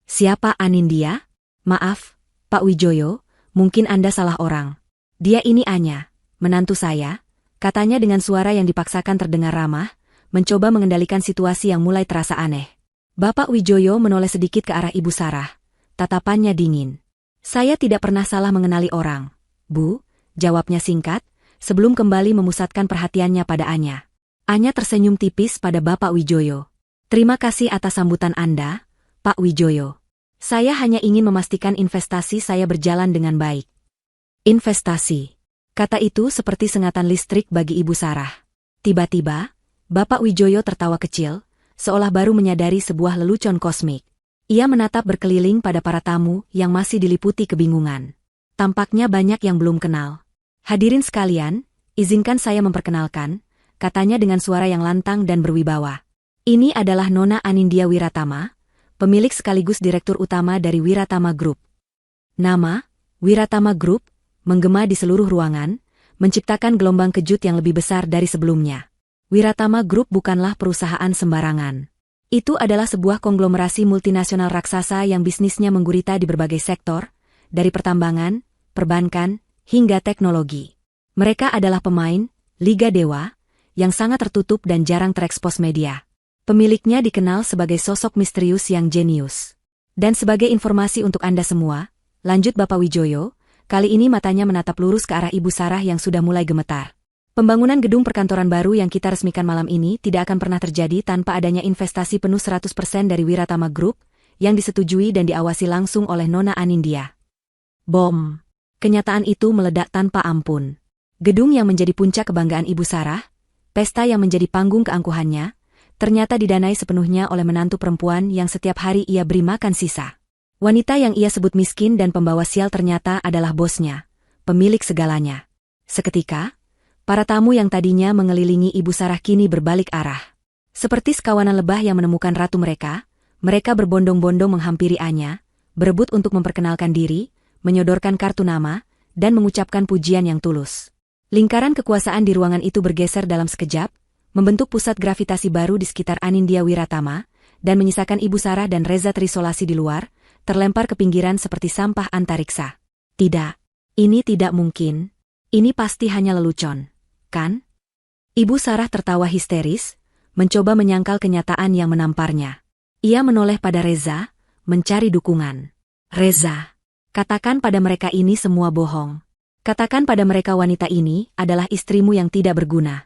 Siapa Anindya? Maaf, Pak Wijoyo, mungkin Anda salah orang. Dia ini Anya, menantu saya," katanya dengan suara yang dipaksakan terdengar ramah, mencoba mengendalikan situasi yang mulai terasa aneh. Bapak Wijoyo menoleh sedikit ke arah Ibu Sarah. Tatapannya dingin. Saya tidak pernah salah mengenali orang, Bu, jawabnya singkat, sebelum kembali memusatkan perhatiannya pada Anya. Anya tersenyum tipis pada Bapak Wijoyo. Terima kasih atas sambutan Anda, Pak Wijoyo. Saya hanya ingin memastikan investasi saya berjalan dengan baik. Investasi. Kata itu seperti sengatan listrik bagi Ibu Sarah. Tiba-tiba, Bapak Wijoyo tertawa kecil, seolah baru menyadari sebuah lelucon kosmik. Ia menatap berkeliling pada para tamu yang masih diliputi kebingungan. Tampaknya banyak yang belum kenal. Hadirin sekalian, izinkan saya memperkenalkan, katanya dengan suara yang lantang dan berwibawa. Ini adalah Nona Anindya Wiratama, pemilik sekaligus direktur utama dari Wiratama Group. Nama, Wiratama Group, menggema di seluruh ruangan, menciptakan gelombang kejut yang lebih besar dari sebelumnya. Wiratama Group bukanlah perusahaan sembarangan. Itu adalah sebuah konglomerasi multinasional raksasa yang bisnisnya menggurita di berbagai sektor, dari pertambangan, perbankan, hingga teknologi. Mereka adalah pemain, Liga Dewa, yang sangat tertutup dan jarang terekspos media. Pemiliknya dikenal sebagai sosok misterius yang jenius. Dan sebagai informasi untuk Anda semua, lanjut Bapak Wijoyo, kali ini matanya menatap lurus ke arah Ibu Sarah yang sudah mulai gemetar. Pembangunan gedung perkantoran baru yang kita resmikan malam ini tidak akan pernah terjadi tanpa adanya investasi penuh 100% dari Wiratama Group, yang disetujui dan diawasi langsung oleh Nona Anindya. Bom! Kenyataan itu meledak tanpa ampun. Gedung yang menjadi puncak kebanggaan Ibu Sarah, pesta yang menjadi panggung keangkuhannya, ternyata didanai sepenuhnya oleh menantu perempuan yang setiap hari ia beri makan sisa. Wanita yang ia sebut miskin dan pembawa sial ternyata adalah bosnya, pemilik segalanya. Seketika, para tamu yang tadinya mengelilingi Ibu Sarah kini berbalik arah. Seperti sekawanan lebah yang menemukan ratu mereka berbondong-bondong menghampiri Anya, berebut untuk memperkenalkan diri, menyodorkan kartu nama, dan mengucapkan pujian yang tulus. Lingkaran kekuasaan di ruangan itu bergeser dalam sekejap, membentuk pusat gravitasi baru di sekitar Anindya Wiratama, dan menyisakan Ibu Sarah dan Reza terisolasi di luar, terlempar ke pinggiran seperti sampah antariksa. Tidak, ini tidak mungkin. Ini pasti hanya lelucon. Kan? Ibu Sarah tertawa histeris, mencoba menyangkal kenyataan yang menamparnya. Ia menoleh pada Reza, mencari dukungan. Reza, katakan pada mereka ini semua bohong. Katakan pada mereka wanita ini adalah istrimu yang tidak berguna.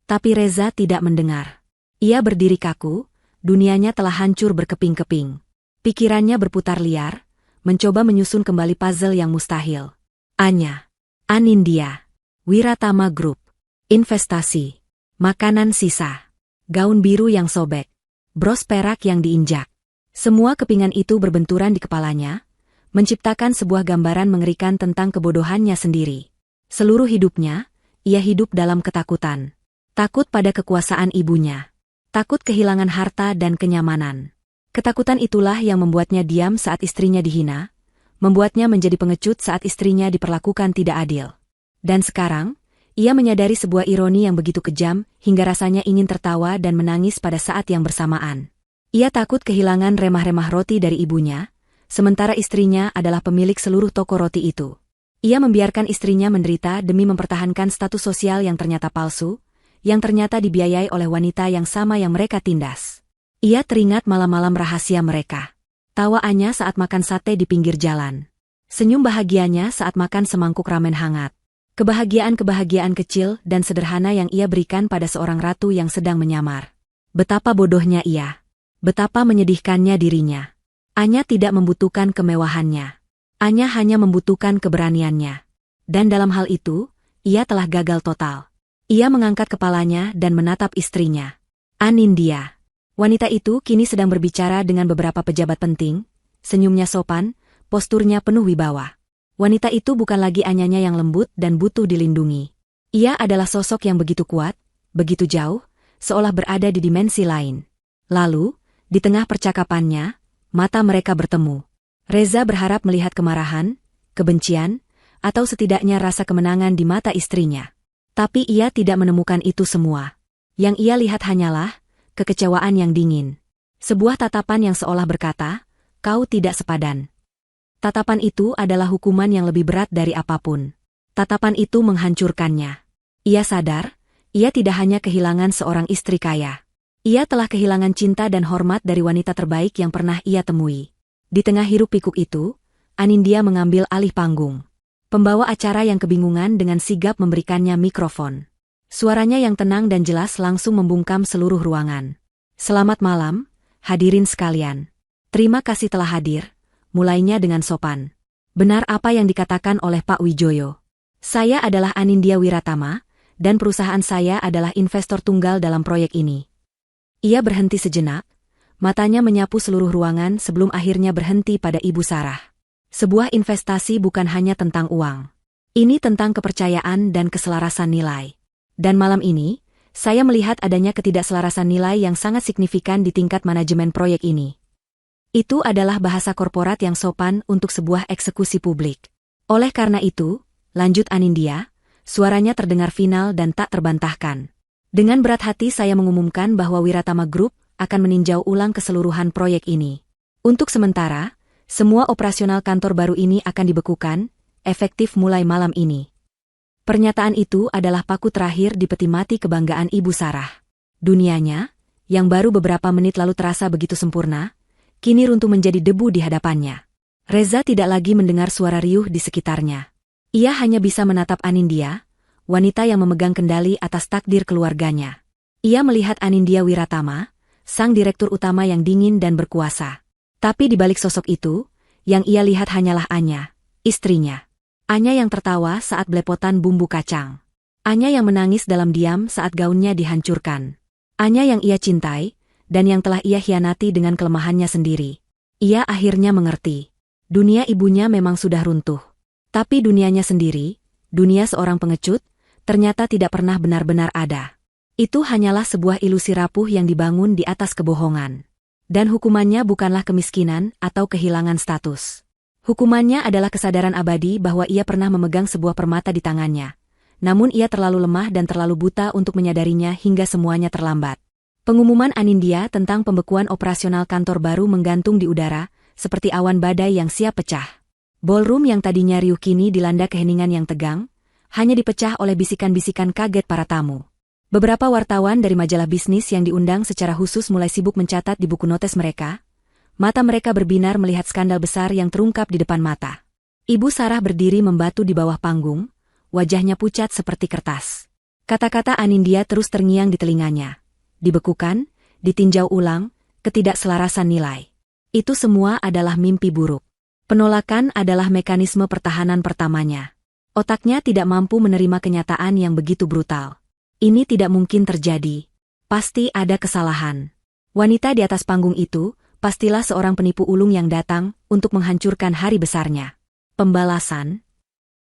Tapi Reza tidak mendengar. Ia berdiri kaku, dunianya telah hancur berkeping-keping. Pikirannya berputar liar, mencoba menyusun kembali puzzle yang mustahil. Anya, Anindya, Wiratama Group. Investasi, makanan sisa, gaun biru yang sobek, bros perak yang diinjak. Semua kepingan itu berbenturan di kepalanya, menciptakan sebuah gambaran mengerikan tentang kebodohannya sendiri. Seluruh hidupnya, ia hidup dalam ketakutan. Takut pada kekuasaan ibunya. Takut kehilangan harta dan kenyamanan. Ketakutan itulah yang membuatnya diam saat istrinya dihina, membuatnya menjadi pengecut saat istrinya diperlakukan tidak adil. Dan sekarang, ia menyadari sebuah ironi yang begitu kejam, hingga rasanya ingin tertawa dan menangis pada saat yang bersamaan. Ia takut kehilangan remah-remah roti dari ibunya, sementara istrinya adalah pemilik seluruh toko roti itu. Ia membiarkan istrinya menderita demi mempertahankan status sosial yang ternyata palsu, yang ternyata dibiayai oleh wanita yang sama yang mereka tindas. Ia teringat malam-malam rahasia mereka. Tawa Anya saat makan sate di pinggir jalan. Senyum bahagianya saat makan semangkuk ramen hangat. Kebahagiaan-kebahagiaan kecil dan sederhana yang ia berikan pada seorang ratu yang sedang menyamar. Betapa bodohnya ia. Betapa menyedihkannya dirinya. Anya tidak membutuhkan kemewahannya. Anya hanya membutuhkan keberaniannya. Dan dalam hal itu, ia telah gagal total. Ia mengangkat kepalanya dan menatap istrinya. Anindya. Wanita itu kini sedang berbicara dengan beberapa pejabat penting, senyumnya sopan, posturnya penuh wibawa. Wanita itu bukan lagi Anyanya yang lembut dan butuh dilindungi. Ia adalah sosok yang begitu kuat, begitu jauh, seolah berada di dimensi lain. Lalu, di tengah percakapannya, mata mereka bertemu. Reza berharap melihat kemarahan, kebencian, atau setidaknya rasa kemenangan di mata istrinya. Tapi ia tidak menemukan itu semua. Yang ia lihat hanyalah kekecewaan yang dingin. Sebuah tatapan yang seolah berkata, "Kau tidak sepadan." Tatapan itu adalah hukuman yang lebih berat dari apapun. Tatapan itu menghancurkannya. Ia sadar, ia tidak hanya kehilangan seorang istri kaya. Ia telah kehilangan cinta dan hormat dari wanita terbaik yang pernah ia temui. Di tengah hiruk-pikuk itu, Anindya mengambil alih panggung. Pembawa acara yang kebingungan dengan sigap memberikannya mikrofon. Suaranya yang tenang dan jelas langsung membungkam seluruh ruangan. Selamat malam, hadirin sekalian. Terima kasih telah hadir, mulainya dengan sopan. Benar apa yang dikatakan oleh Pak Wijoyo. Saya adalah Anindya Wiratama, dan perusahaan saya adalah investor tunggal dalam proyek ini. Ia berhenti sejenak, matanya menyapu seluruh ruangan sebelum akhirnya berhenti pada Ibu Sarah. Sebuah investasi bukan hanya tentang uang. Ini tentang kepercayaan dan keselarasan nilai. Dan malam ini, saya melihat adanya ketidakselarasan nilai yang sangat signifikan di tingkat manajemen proyek ini. Itu adalah bahasa korporat yang sopan untuk sebuah eksekusi publik. Oleh karena itu, lanjut Anindya, suaranya terdengar final dan tak terbantahkan. Dengan berat hati saya mengumumkan bahwa Wiratama Group akan meninjau ulang keseluruhan proyek ini. Untuk sementara, semua operasional kantor baru ini akan dibekukan, efektif mulai malam ini. Pernyataan itu adalah paku terakhir di peti mati kebanggaan Ibu Sarah. Dunianya, yang baru beberapa menit lalu terasa begitu sempurna, kini runtuh menjadi debu di hadapannya. Reza tidak lagi mendengar suara riuh di sekitarnya. Ia hanya bisa menatap Anindya, wanita yang memegang kendali atas takdir keluarganya. Ia melihat Anindya Wiratama, sang direktur utama yang dingin dan berkuasa. Tapi di balik sosok itu, yang ia lihat hanyalah Anya, istrinya. Anya yang tertawa saat belepotan bumbu kacang. Anya yang menangis dalam diam saat gaunnya dihancurkan. Anya yang ia cintai, dan yang telah ia hianati dengan kelemahannya sendiri. Ia akhirnya mengerti. Dunia ibunya memang sudah runtuh. Tapi dunianya sendiri, dunia seorang pengecut, ternyata tidak pernah benar-benar ada. Itu hanyalah sebuah ilusi rapuh yang dibangun di atas kebohongan. Dan hukumannya bukanlah kemiskinan atau kehilangan status. Hukumannya adalah kesadaran abadi bahwa ia pernah memegang sebuah permata di tangannya. Namun ia terlalu lemah dan terlalu buta untuk menyadarinya hingga semuanya terlambat. Pengumuman Anindya tentang pembekuan operasional kantor baru menggantung di udara, seperti awan badai yang siap pecah. Ballroom yang tadinya riuh kini dilanda keheningan yang tegang, hanya dipecah oleh bisikan-bisikan kaget para tamu. Beberapa wartawan dari majalah bisnis yang diundang secara khusus mulai sibuk mencatat di buku notes mereka. Mata mereka berbinar melihat skandal besar yang terungkap di depan mata. Ibu Sarah berdiri membatu di bawah panggung, wajahnya pucat seperti kertas. Kata-kata Anindya terus terngiang di telinganya. Dibekukan, ditinjau ulang, ketidakselarasan nilai. Itu semua adalah mimpi buruk. Penolakan adalah mekanisme pertahanan pertamanya. Otaknya tidak mampu menerima kenyataan yang begitu brutal. Ini tidak mungkin terjadi. Pasti ada kesalahan. Wanita di atas panggung itu, pastilah seorang penipu ulung yang datang untuk menghancurkan hari besarnya. Pembalasan?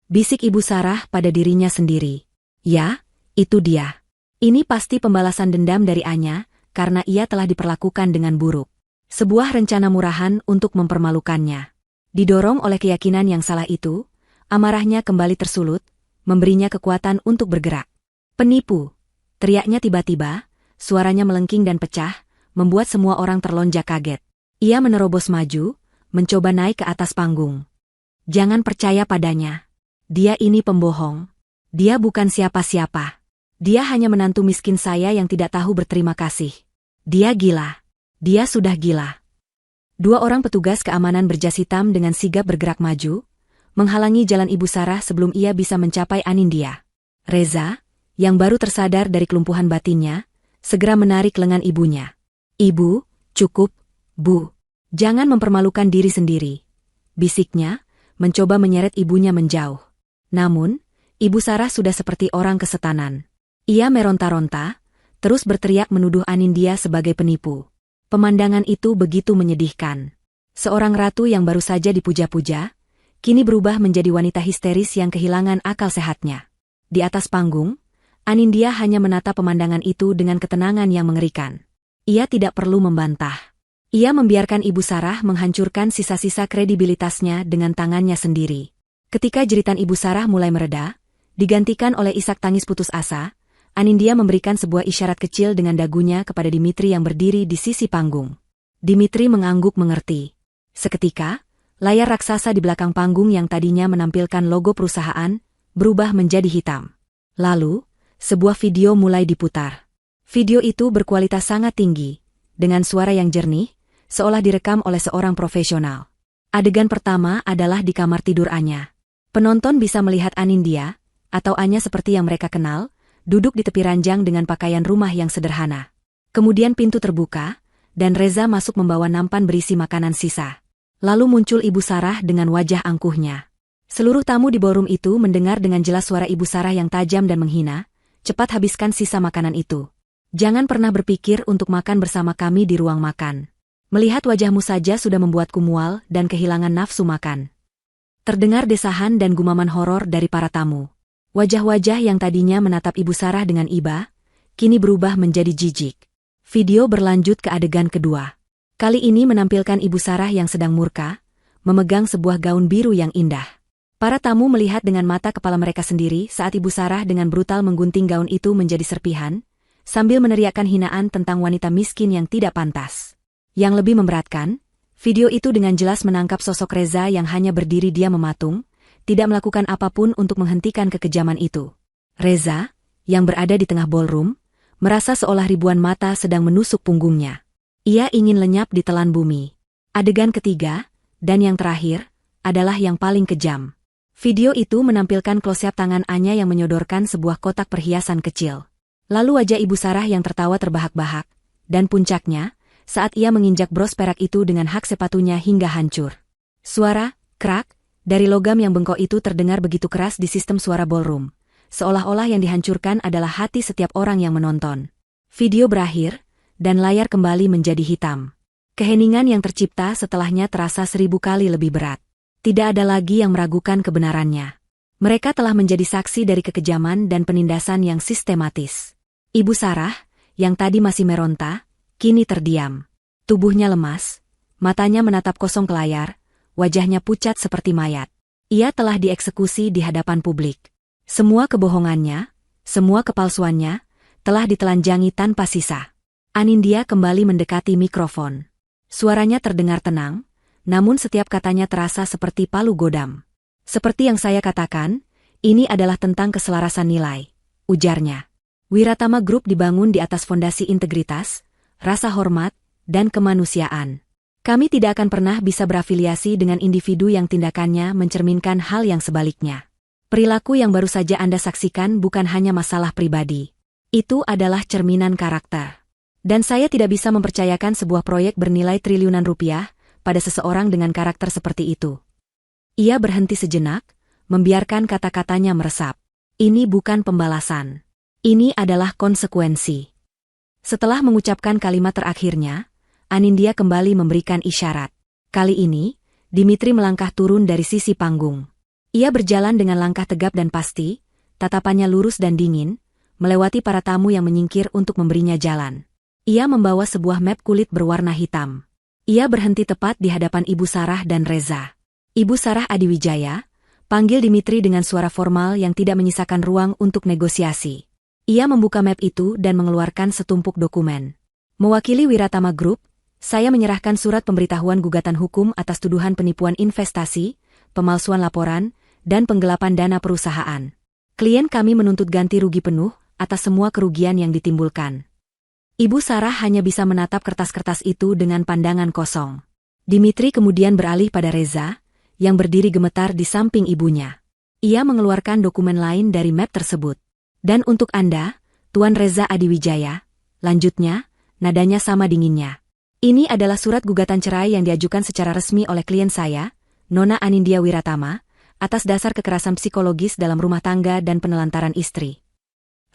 Bisik Ibu Sarah pada dirinya sendiri. Ya, itu dia. Ini pasti pembalasan dendam dari Anya, karena ia telah diperlakukan dengan buruk. Sebuah rencana murahan untuk mempermalukannya. Didorong oleh keyakinan yang salah itu, amarahnya kembali tersulut, memberinya kekuatan untuk bergerak. Penipu! Teriaknya tiba-tiba, suaranya melengking dan pecah, membuat semua orang terlonjak kaget. Ia menerobos maju, mencoba naik ke atas panggung. Jangan percaya padanya. Dia ini pembohong. Dia bukan siapa-siapa. Dia hanya menantu miskin saya yang tidak tahu berterima kasih. Dia gila. Dia sudah gila. Dua orang petugas keamanan berjas hitam dengan sigap bergerak maju, menghalangi jalan Ibu Sarah sebelum ia bisa mencapai Anindya. Reza, yang baru tersadar dari kelumpuhan batinnya, segera menarik lengan ibunya. Ibu, cukup, Bu. Jangan mempermalukan diri sendiri. Bisiknya, mencoba menyeret ibunya menjauh. Namun, Ibu Sarah sudah seperti orang kesetanan. Ia meronta-ronta, terus berteriak menuduh Anindya sebagai penipu. Pemandangan itu begitu menyedihkan. Seorang ratu yang baru saja dipuja-puja, kini berubah menjadi wanita histeris yang kehilangan akal sehatnya. Di atas panggung, Anindya hanya menatap pemandangan itu dengan ketenangan yang mengerikan. Ia tidak perlu membantah. Ia membiarkan Ibu Sarah menghancurkan sisa-sisa kredibilitasnya dengan tangannya sendiri. Ketika jeritan Ibu Sarah mulai mereda, digantikan oleh isak tangis putus asa, Anindya memberikan sebuah isyarat kecil dengan dagunya kepada Dimitri yang berdiri di sisi panggung. Dimitri mengangguk mengerti. Seketika, layar raksasa di belakang panggung yang tadinya menampilkan logo perusahaan, berubah menjadi hitam. Lalu, sebuah video mulai diputar. Video itu berkualitas sangat tinggi, dengan suara yang jernih, seolah direkam oleh seorang profesional. Adegan pertama adalah di kamar tidur Anya. Penonton bisa melihat Anindya, atau Anya seperti yang mereka kenal, duduk di tepi ranjang dengan pakaian rumah yang sederhana. Kemudian pintu terbuka, dan Reza masuk membawa nampan berisi makanan sisa. Lalu muncul Ibu Sarah dengan wajah angkuhnya. Seluruh tamu di ballroom itu mendengar dengan jelas suara Ibu Sarah yang tajam dan menghina, "Cepat habiskan sisa makanan itu. Jangan pernah berpikir untuk makan bersama kami di ruang makan. Melihat wajahmu saja sudah membuatku mual dan kehilangan nafsu makan." Terdengar desahan dan gumaman horor dari para tamu. Wajah-wajah yang tadinya menatap Ibu Sarah dengan iba, kini berubah menjadi jijik. Video berlanjut ke adegan kedua. Kali ini menampilkan Ibu Sarah yang sedang murka, memegang sebuah gaun biru yang indah. Para tamu melihat dengan mata kepala mereka sendiri saat Ibu Sarah dengan brutal menggunting gaun itu menjadi serpihan, sambil meneriakkan hinaan tentang wanita miskin yang tidak pantas. Yang lebih memberatkan, video itu dengan jelas menangkap sosok Reza yang hanya berdiri diam mematung, tidak melakukan apapun untuk menghentikan kekejaman itu. Reza, yang berada di tengah ballroom, merasa seolah ribuan mata sedang menusuk punggungnya. Ia ingin lenyap di telan bumi. Adegan ketiga, dan yang terakhir, adalah yang paling kejam. Video itu menampilkan close-up tangan Anya yang menyodorkan sebuah kotak perhiasan kecil. Lalu wajah Ibu Sarah yang tertawa terbahak-bahak, dan puncaknya, saat ia menginjak bros perak itu dengan hak sepatunya hingga hancur. Suara, krak, dari logam yang bengkok itu terdengar begitu keras di sistem suara ballroom, seolah-olah yang dihancurkan adalah hati setiap orang yang menonton. Video berakhir, dan layar kembali menjadi hitam. Keheningan yang tercipta setelahnya terasa 1000 kali lebih berat. Tidak ada lagi yang meragukan kebenarannya. Mereka telah menjadi saksi dari kekejaman dan penindasan yang sistematis. Ibu Sarah, yang tadi masih meronta, kini terdiam. Tubuhnya lemas, matanya menatap kosong ke layar, wajahnya pucat seperti mayat. Ia telah dieksekusi di hadapan publik. Semua kebohongannya, semua kepalsuannya, telah ditelanjangi tanpa sisa. Anindya kembali mendekati mikrofon. Suaranya terdengar tenang, namun setiap katanya terasa seperti palu godam. "Seperti yang saya katakan, ini adalah tentang keselarasan nilai," ujarnya. Wiratama Group dibangun di atas fondasi integritas, rasa hormat, dan kemanusiaan. Kami tidak akan pernah bisa berafiliasi dengan individu yang tindakannya mencerminkan hal yang sebaliknya. Perilaku yang baru saja Anda saksikan bukan hanya masalah pribadi. Itu adalah cerminan karakter. Dan saya tidak bisa mempercayakan sebuah proyek bernilai triliunan rupiah pada seseorang dengan karakter seperti itu. Ia berhenti sejenak, membiarkan kata-katanya meresap. Ini bukan pembalasan. Ini adalah konsekuensi. Setelah mengucapkan kalimat terakhirnya, Anindya kembali memberikan isyarat. Kali ini, Dimitri melangkah turun dari sisi panggung. Ia berjalan dengan langkah tegap dan pasti, tatapannya lurus dan dingin, melewati para tamu yang menyingkir untuk memberinya jalan. Ia membawa sebuah map kulit berwarna hitam. Ia berhenti tepat di hadapan Ibu Sarah dan Reza. "Ibu Sarah Adiwijaya," panggil Dimitri dengan suara formal yang tidak menyisakan ruang untuk negosiasi. Ia membuka map itu dan mengeluarkan setumpuk dokumen. "Mewakili Wiratama Group, saya menyerahkan surat pemberitahuan gugatan hukum atas tuduhan penipuan investasi, pemalsuan laporan, dan penggelapan dana perusahaan. Klien kami menuntut ganti rugi penuh atas semua kerugian yang ditimbulkan." Ibu Sarah hanya bisa menatap kertas-kertas itu dengan pandangan kosong. Dimitri kemudian beralih pada Reza, yang berdiri gemetar di samping ibunya. Ia mengeluarkan dokumen lain dari map tersebut. "Dan untuk Anda, Tuan Reza Adiwijaya," lanjutnya, nadanya sama dinginnya. "Ini adalah surat gugatan cerai yang diajukan secara resmi oleh klien saya, Nona Anindya Wiratama, atas dasar kekerasan psikologis dalam rumah tangga dan penelantaran istri."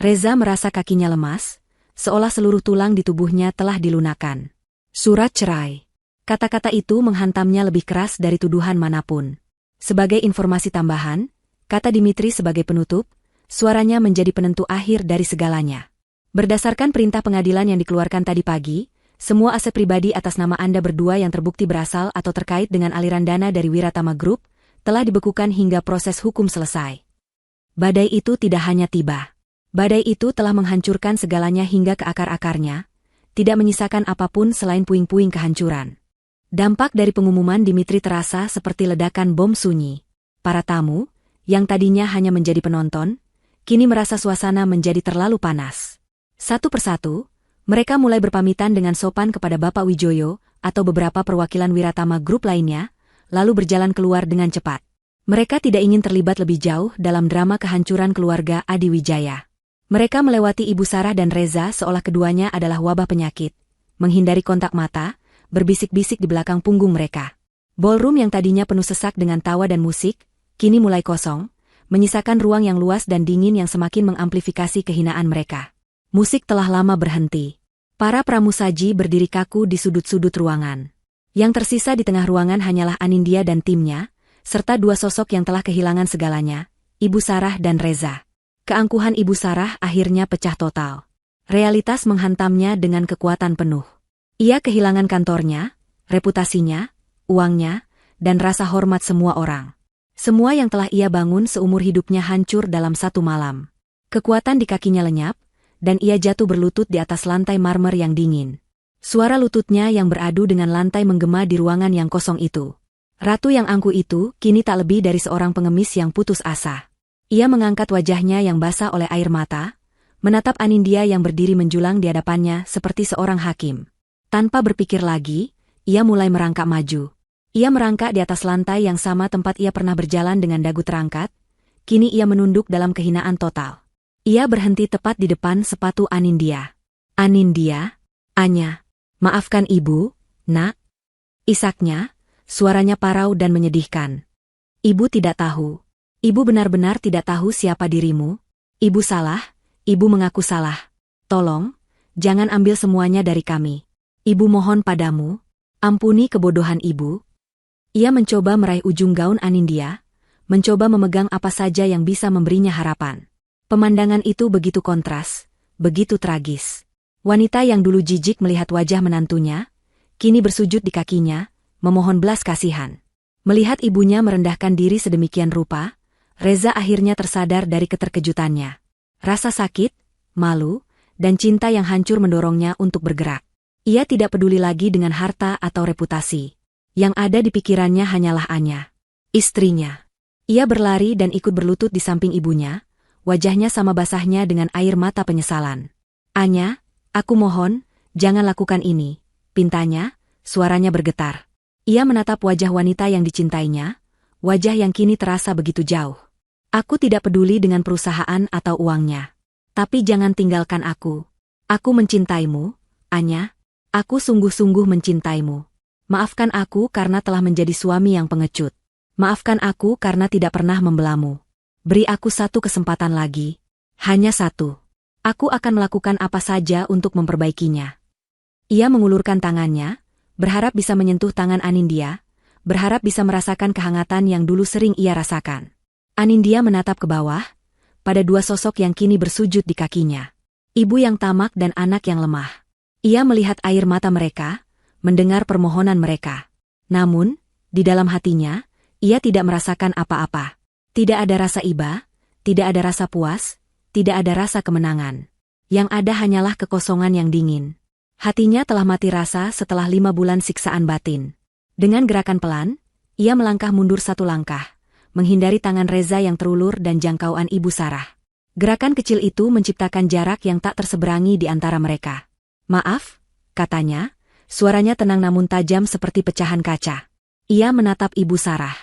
Reza merasa kakinya lemas, seolah seluruh tulang di tubuhnya telah dilunakan. Surat cerai. Kata-kata itu menghantamnya lebih keras dari tuduhan manapun. Sebagai informasi tambahan, kata Dimitri sebagai penutup, suaranya menjadi penentu akhir dari segalanya. "Berdasarkan perintah pengadilan yang dikeluarkan tadi pagi, semua aset pribadi atas nama Anda berdua yang terbukti berasal atau terkait dengan aliran dana dari Wiratama Group, telah dibekukan hingga proses hukum selesai." Badai itu tidak hanya tiba. Badai itu telah menghancurkan segalanya hingga ke akar-akarnya, tidak menyisakan apapun selain puing-puing kehancuran. Dampak dari pengumuman Dimitri terasa seperti ledakan bom sunyi. Para tamu, yang tadinya hanya menjadi penonton, kini merasa suasana menjadi terlalu panas. Satu persatu, mereka mulai berpamitan dengan sopan kepada Bapak Wijoyo atau beberapa perwakilan Wiratama Group lainnya, lalu berjalan keluar dengan cepat. Mereka tidak ingin terlibat lebih jauh dalam drama kehancuran keluarga Adi Wijaya. Mereka melewati Ibu Sarah dan Reza seolah keduanya adalah wabah penyakit, menghindari kontak mata, berbisik-bisik di belakang punggung mereka. Ballroom yang tadinya penuh sesak dengan tawa dan musik, kini mulai kosong, menyisakan ruang yang luas dan dingin yang semakin mengamplifikasi kehinaan mereka. Musik telah lama berhenti. Para pramusaji berdiri kaku di sudut-sudut ruangan. Yang tersisa di tengah ruangan hanyalah Anindya dan timnya, serta dua sosok yang telah kehilangan segalanya, Ibu Sarah dan Reza. Keangkuhan Ibu Sarah akhirnya pecah total. Realitas menghantamnya dengan kekuatan penuh. Ia kehilangan kantornya, reputasinya, uangnya, dan rasa hormat semua orang. Semua yang telah ia bangun seumur hidupnya hancur dalam satu malam. Kekuatan di kakinya lenyap, dan ia jatuh berlutut di atas lantai marmer yang dingin. Suara lututnya yang beradu dengan lantai menggema di ruangan yang kosong itu. Ratu yang angkuh itu kini tak lebih dari seorang pengemis yang putus asa. Ia mengangkat wajahnya yang basah oleh air mata, menatap Anindya yang berdiri menjulang di hadapannya seperti seorang hakim. Tanpa berpikir lagi, ia mulai merangkak maju. Ia merangkak di atas lantai yang sama tempat ia pernah berjalan dengan dagu terangkat, kini ia menunduk dalam kehinaan total. Ia berhenti tepat di depan sepatu Anindya. Anindya, Anya, maafkan ibu, nak. Isaknya, suaranya parau dan menyedihkan. Ibu tidak tahu. Ibu benar-benar tidak tahu siapa dirimu. Ibu salah, ibu mengaku salah. Tolong, jangan ambil semuanya dari kami. Ibu mohon padamu, ampuni kebodohan ibu. Ia mencoba meraih ujung gaun Anindya, mencoba memegang apa saja yang bisa memberinya harapan. Pemandangan itu begitu kontras, begitu tragis. Wanita yang dulu jijik melihat wajah menantunya, kini bersujud di kakinya, memohon belas kasihan. Melihat ibunya merendahkan diri sedemikian rupa, Reza akhirnya tersadar dari keterkejutannya. Rasa sakit, malu, dan cinta yang hancur mendorongnya untuk bergerak. Ia tidak peduli lagi dengan harta atau reputasi. Yang ada di pikirannya hanyalah Anya, istrinya. Ia berlari dan ikut berlutut di samping ibunya, wajahnya sama basahnya dengan air mata penyesalan. Anya, aku mohon, jangan lakukan ini, pintanya, suaranya bergetar. Ia menatap wajah wanita yang dicintainya, wajah yang kini terasa begitu jauh. Aku tidak peduli dengan perusahaan atau uangnya. Tapi jangan tinggalkan aku. Aku mencintaimu, Anya. Aku sungguh-sungguh mencintaimu. Maafkan aku karena telah menjadi suami yang pengecut. Maafkan aku karena tidak pernah membelamu. Beri aku satu kesempatan lagi. Hanya satu. Aku akan melakukan apa saja untuk memperbaikinya. Ia mengulurkan tangannya, berharap bisa menyentuh tangan Anindya, berharap bisa merasakan kehangatan yang dulu sering ia rasakan. Anindya menatap ke bawah, pada dua sosok yang kini bersujud di kakinya. Ibu yang tamak dan anak yang lemah. Ia melihat air mata mereka, mendengar permohonan mereka. Namun, di dalam hatinya, ia tidak merasakan apa-apa. Tidak ada rasa iba, tidak ada rasa puas, tidak ada rasa kemenangan. Yang ada hanyalah kekosongan yang dingin. Hatinya telah mati rasa setelah 5 bulan siksaan batin. Dengan gerakan pelan, ia melangkah mundur satu langkah, menghindari tangan Reza yang terulur dan jangkauan Ibu Sarah. Gerakan kecil itu menciptakan jarak yang tak terseberangi di antara mereka. Maaf, katanya, suaranya tenang namun tajam seperti pecahan kaca. Ia menatap Ibu Sarah.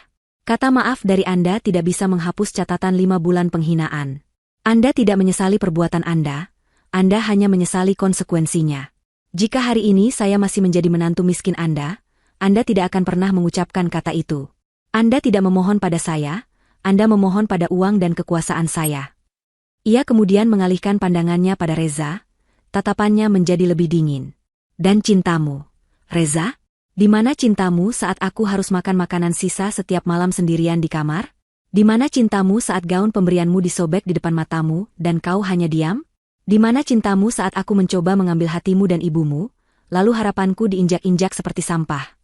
Kata maaf dari Anda tidak bisa menghapus catatan 5 bulan penghinaan. Anda tidak menyesali perbuatan Anda hanya menyesali konsekuensinya. Jika hari ini saya masih menjadi menantu miskin Anda tidak akan pernah mengucapkan kata itu. Anda tidak memohon pada saya, Anda memohon pada uang dan kekuasaan saya. Ia kemudian mengalihkan pandangannya pada Reza, tatapannya menjadi lebih dingin. Dan cintamu, Reza? Di mana cintamu saat aku harus makan makanan sisa setiap malam sendirian di kamar? Di mana cintamu saat gaun pemberianmu disobek di depan matamu dan kau hanya diam? Di mana cintamu saat aku mencoba mengambil hatimu dan ibumu, lalu harapanku diinjak-injak seperti sampah?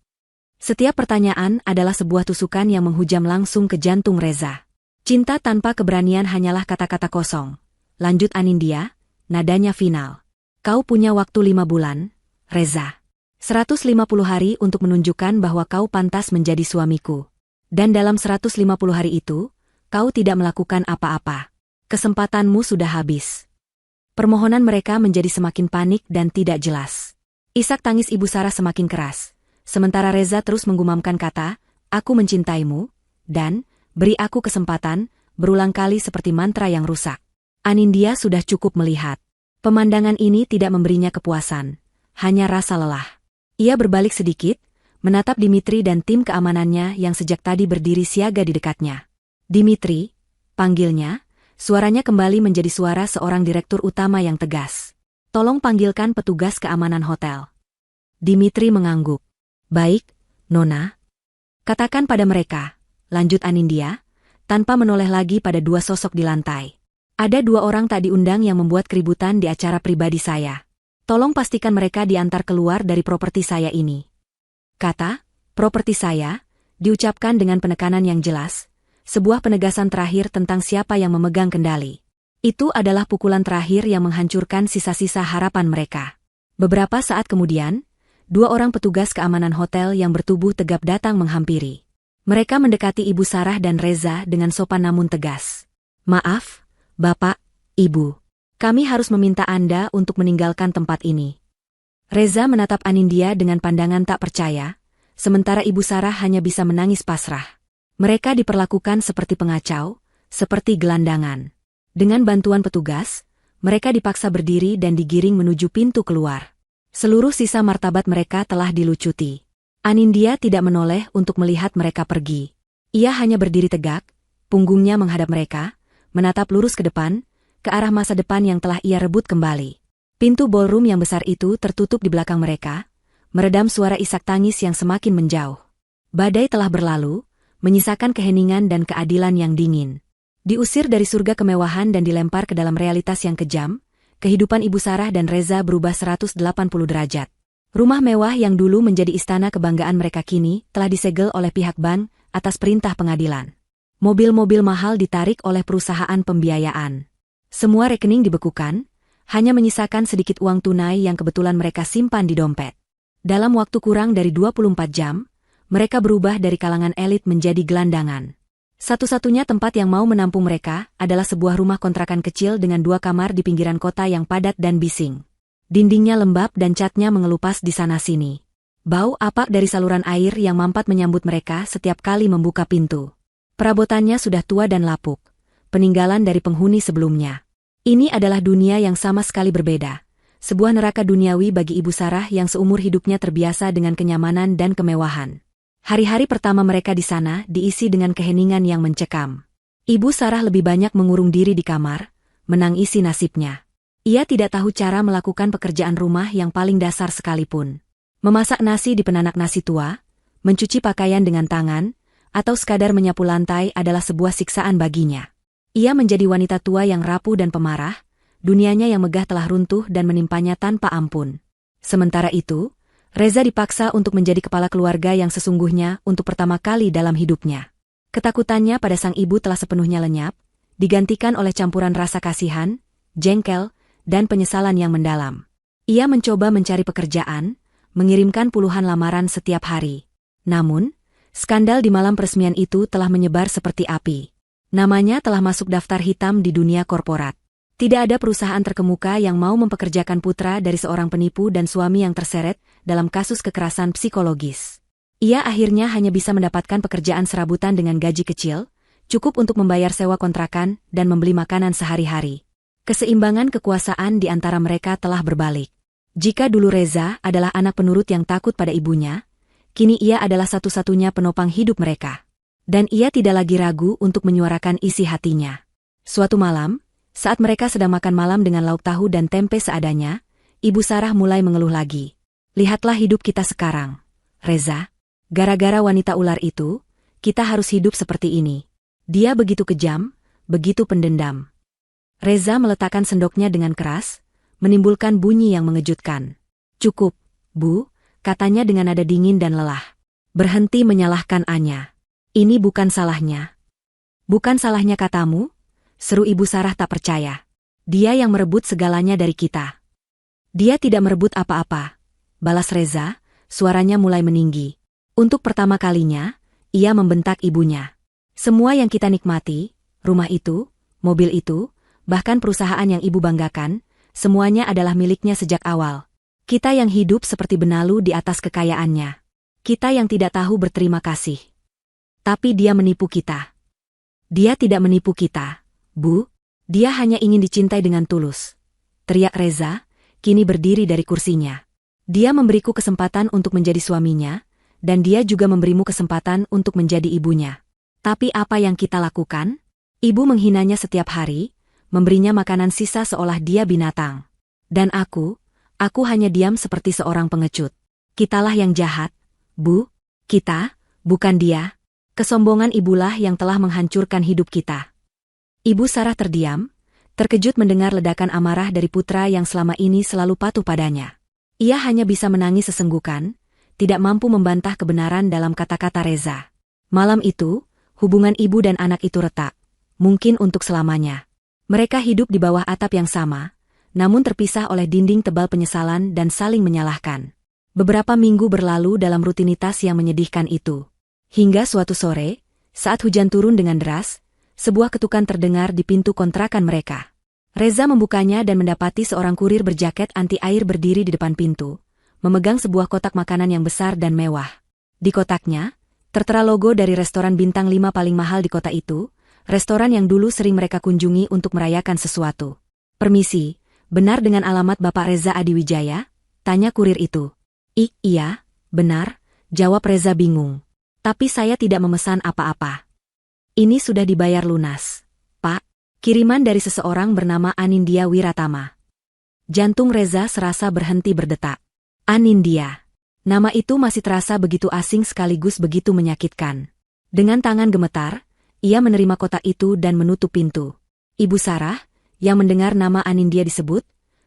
Setiap pertanyaan adalah sebuah tusukan yang menghujam langsung ke jantung Reza. Cinta tanpa keberanian hanyalah kata-kata kosong. Lanjut Anindya, nadanya final. Kau punya waktu 5 bulan, Reza. 150 hari untuk menunjukkan bahwa kau pantas menjadi suamiku. Dan dalam 150 hari itu, kau tidak melakukan apa-apa. Kesempatanmu sudah habis. Permohonan mereka menjadi semakin panik dan tidak jelas. Isak tangis Ibu Sarah semakin keras. Sementara Reza terus menggumamkan kata, aku mencintaimu, dan beri aku kesempatan, berulang kali seperti mantra yang rusak. Anindya sudah cukup melihat. Pemandangan ini tidak memberinya kepuasan, hanya rasa lelah. Ia berbalik sedikit, menatap Dimitri dan tim keamanannya yang sejak tadi berdiri siaga di dekatnya. Dimitri, panggilnya, suaranya kembali menjadi suara seorang direktur utama yang tegas. Tolong panggilkan petugas keamanan hotel. Dimitri mengangguk. Baik, Nona. Katakan pada mereka, lanjut Anindya, tanpa menoleh lagi pada dua sosok di lantai. Ada dua orang tak diundang yang membuat keributan di acara pribadi saya. Tolong pastikan mereka diantar keluar dari properti saya ini. Kata, properti saya, diucapkan dengan penekanan yang jelas, sebuah penegasan terakhir tentang siapa yang memegang kendali. Itu adalah pukulan terakhir yang menghancurkan sisa-sisa harapan mereka. Beberapa saat kemudian, dua orang petugas keamanan hotel yang bertubuh tegap datang menghampiri. Mereka mendekati Ibu Sarah dan Reza dengan sopan namun tegas. Maaf, Bapak, Ibu. Kami harus meminta Anda untuk meninggalkan tempat ini. Reza menatap Anindya dengan pandangan tak percaya, sementara Ibu Sarah hanya bisa menangis pasrah. Mereka diperlakukan seperti pengacau, seperti gelandangan. Dengan bantuan petugas, mereka dipaksa berdiri dan digiring menuju pintu keluar. Seluruh sisa martabat mereka telah dilucuti. Anindya tidak menoleh untuk melihat mereka pergi. Ia hanya berdiri tegak, punggungnya menghadap mereka, menatap lurus ke depan, ke arah masa depan yang telah ia rebut kembali. Pintu ballroom yang besar itu tertutup di belakang mereka, meredam suara isak tangis yang semakin menjauh. Badai telah berlalu, menyisakan keheningan dan keadilan yang dingin. Diusir dari surga kemewahan dan dilempar ke dalam realitas yang kejam, kehidupan Ibu Sarah dan Reza berubah 180 derajat. Rumah mewah yang dulu menjadi istana kebanggaan mereka kini telah disegel oleh pihak bank atas perintah pengadilan. Mobil-mobil mahal ditarik oleh perusahaan pembiayaan. Semua rekening dibekukan, hanya menyisakan sedikit uang tunai yang kebetulan mereka simpan di dompet. Dalam waktu kurang dari 24 jam, mereka berubah dari kalangan elit menjadi gelandangan. Satu-satunya tempat yang mau menampung mereka adalah sebuah rumah kontrakan kecil dengan 2 kamar di pinggiran kota yang padat dan bising. Dindingnya lembab dan catnya mengelupas di sana-sini. Bau apak dari saluran air yang mampat menyambut mereka setiap kali membuka pintu. Perabotannya sudah tua dan lapuk, peninggalan dari penghuni sebelumnya. Ini adalah dunia yang sama sekali berbeda. Sebuah neraka duniawi bagi Ibu Sarah yang seumur hidupnya terbiasa dengan kenyamanan dan kemewahan. Hari-hari pertama mereka di sana diisi dengan keheningan yang mencekam. Ibu Sarah lebih banyak mengurung diri di kamar, menangisi nasibnya. Ia tidak tahu cara melakukan pekerjaan rumah yang paling dasar sekalipun. Memasak nasi di penanak nasi tua, mencuci pakaian dengan tangan, atau sekadar menyapu lantai adalah sebuah siksaan baginya. Ia menjadi wanita tua yang rapuh dan pemarah, dunianya yang megah telah runtuh dan menimpanya tanpa ampun. Sementara itu, Reza dipaksa untuk menjadi kepala keluarga yang sesungguhnya untuk pertama kali dalam hidupnya. Ketakutannya pada sang ibu telah sepenuhnya lenyap, digantikan oleh campuran rasa kasihan, jengkel, dan penyesalan yang mendalam. Ia mencoba mencari pekerjaan, mengirimkan puluhan lamaran setiap hari. Namun, skandal di malam peresmian itu telah menyebar seperti api. Namanya telah masuk daftar hitam di dunia korporat. Tidak ada perusahaan terkemuka yang mau mempekerjakan putra dari seorang penipu dan suami yang terseret dalam kasus kekerasan psikologis. Ia akhirnya hanya bisa mendapatkan pekerjaan serabutan dengan gaji kecil, cukup untuk membayar sewa kontrakan dan membeli makanan sehari-hari. Keseimbangan kekuasaan di antara mereka telah berbalik. Jika dulu Reza adalah anak penurut yang takut pada ibunya, kini ia adalah satu-satunya penopang hidup mereka. Dan ia tidak lagi ragu untuk menyuarakan isi hatinya. Suatu malam, saat mereka sedang makan malam dengan lauk tahu dan tempe seadanya, Ibu Sarah mulai mengeluh lagi. Lihatlah hidup kita sekarang, Reza. Gara-gara wanita ular itu, kita harus hidup seperti ini. Dia begitu kejam, begitu pendendam. Reza meletakkan sendoknya dengan keras, menimbulkan bunyi yang mengejutkan. Cukup, Bu, katanya dengan nada dingin dan lelah. Berhenti menyalahkan Anya. Ini bukan salahnya. Bukan salahnya katamu? Seru Ibu Sarah tak percaya. Dia yang merebut segalanya dari kita. Dia tidak merebut apa-apa, balas Reza, suaranya mulai meninggi. Untuk pertama kalinya, ia membentak ibunya. Semua yang kita nikmati, rumah itu, mobil itu, bahkan perusahaan yang ibu banggakan, semuanya adalah miliknya sejak awal. Kita yang hidup seperti benalu di atas kekayaannya. Kita yang tidak tahu berterima kasih. Tapi dia menipu kita. Dia tidak menipu kita, Bu. Dia hanya ingin dicintai dengan tulus. Teriak Reza, kini berdiri dari kursinya. Dia memberiku kesempatan untuk menjadi suaminya, dan dia juga memberimu kesempatan untuk menjadi ibunya. Tapi apa yang kita lakukan? Ibu menghinanya setiap hari, memberinya makanan sisa seolah dia binatang. Dan aku hanya diam seperti seorang pengecut. Kitalah yang jahat, Bu. Kita, bukan dia. Kesombongan ibulah yang telah menghancurkan hidup kita. Ibu Sarah terdiam, terkejut mendengar ledakan amarah dari putra yang selama ini selalu patuh padanya. Ia hanya bisa menangis sesenggukan, tidak mampu membantah kebenaran dalam kata-kata Reza. Malam itu, hubungan ibu dan anak itu retak, mungkin untuk selamanya. Mereka hidup di bawah atap yang sama, namun terpisah oleh dinding tebal penyesalan dan saling menyalahkan. Beberapa minggu berlalu dalam rutinitas yang menyedihkan itu. Hingga suatu sore, saat hujan turun dengan deras, sebuah ketukan terdengar di pintu kontrakan mereka. Reza membukanya dan mendapati seorang kurir berjaket anti-air berdiri di depan pintu, memegang sebuah kotak makanan yang besar dan mewah. Di kotaknya, tertera logo dari restoran bintang 5 paling mahal di kota itu, restoran yang dulu sering mereka kunjungi untuk merayakan sesuatu. "Permisi, benar dengan alamat Bapak Reza Adiwijaya?" tanya kurir itu. Iya, benar," jawab Reza bingung. "Tapi saya tidak memesan apa-apa. Ini sudah dibayar lunas, Pak." Kiriman dari seseorang bernama Anindya Wiratama. Jantung Reza serasa berhenti berdetak. Anindya. Nama itu masih terasa begitu asing sekaligus begitu menyakitkan. Dengan tangan gemetar, ia menerima kotak itu dan menutup pintu. Ibu Sarah, yang mendengar nama Anindya disebut,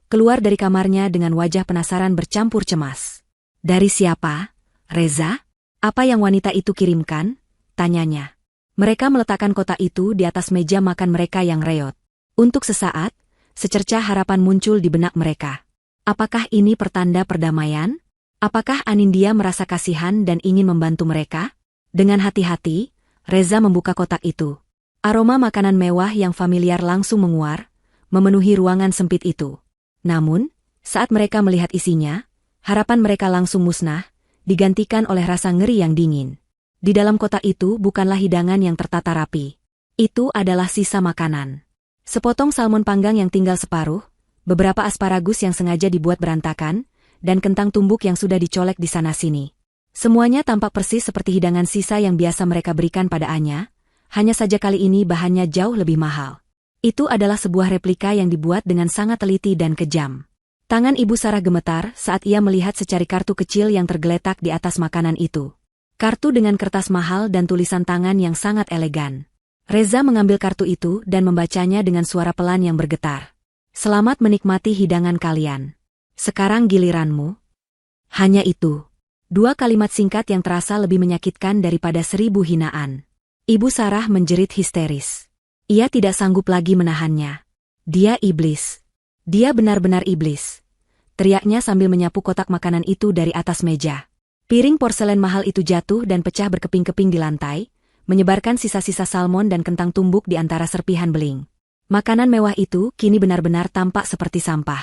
keluar dari kamarnya dengan wajah penasaran bercampur cemas. "Dari siapa, Reza? Apa yang wanita itu kirimkan?" tanyanya. Mereka meletakkan kotak itu di atas meja makan mereka yang reot. Untuk sesaat, secercah harapan muncul di benak mereka. Apakah ini pertanda perdamaian? Apakah Anindya merasa kasihan dan ingin membantu mereka? Dengan hati-hati, Reza membuka kotak itu. Aroma makanan mewah yang familiar langsung menguar, memenuhi ruangan sempit itu. Namun, saat mereka melihat isinya, harapan mereka langsung musnah, digantikan oleh rasa ngeri yang dingin. Di dalam kotak itu bukanlah hidangan yang tertata rapi. Itu adalah sisa makanan. Sepotong salmon panggang yang tinggal separuh, beberapa asparagus yang sengaja dibuat berantakan, dan kentang tumbuk yang sudah dicolek di sana-sini. Semuanya tampak persis seperti hidangan sisa yang biasa mereka berikan pada Anya, hanya saja kali ini bahannya jauh lebih mahal. Itu adalah sebuah replika yang dibuat dengan sangat teliti dan kejam. Tangan Ibu Sarah gemetar saat ia melihat secari kartu kecil yang tergeletak di atas makanan itu. Kartu dengan kertas mahal dan tulisan tangan yang sangat elegan. Reza mengambil kartu itu dan membacanya dengan suara pelan yang bergetar. "Selamat menikmati hidangan kalian. Sekarang giliranmu." Hanya itu. 2 kalimat singkat yang terasa lebih menyakitkan daripada 1000 hinaan. Ibu Sarah menjerit histeris. Ia tidak sanggup lagi menahannya. "Dia iblis. Dia benar-benar iblis," teriaknya sambil menyapu kotak makanan itu dari atas meja. Piring porselen mahal itu jatuh dan pecah berkeping-keping di lantai, menyebarkan sisa-sisa salmon dan kentang tumbuk di antara serpihan beling. Makanan mewah itu kini benar-benar tampak seperti sampah.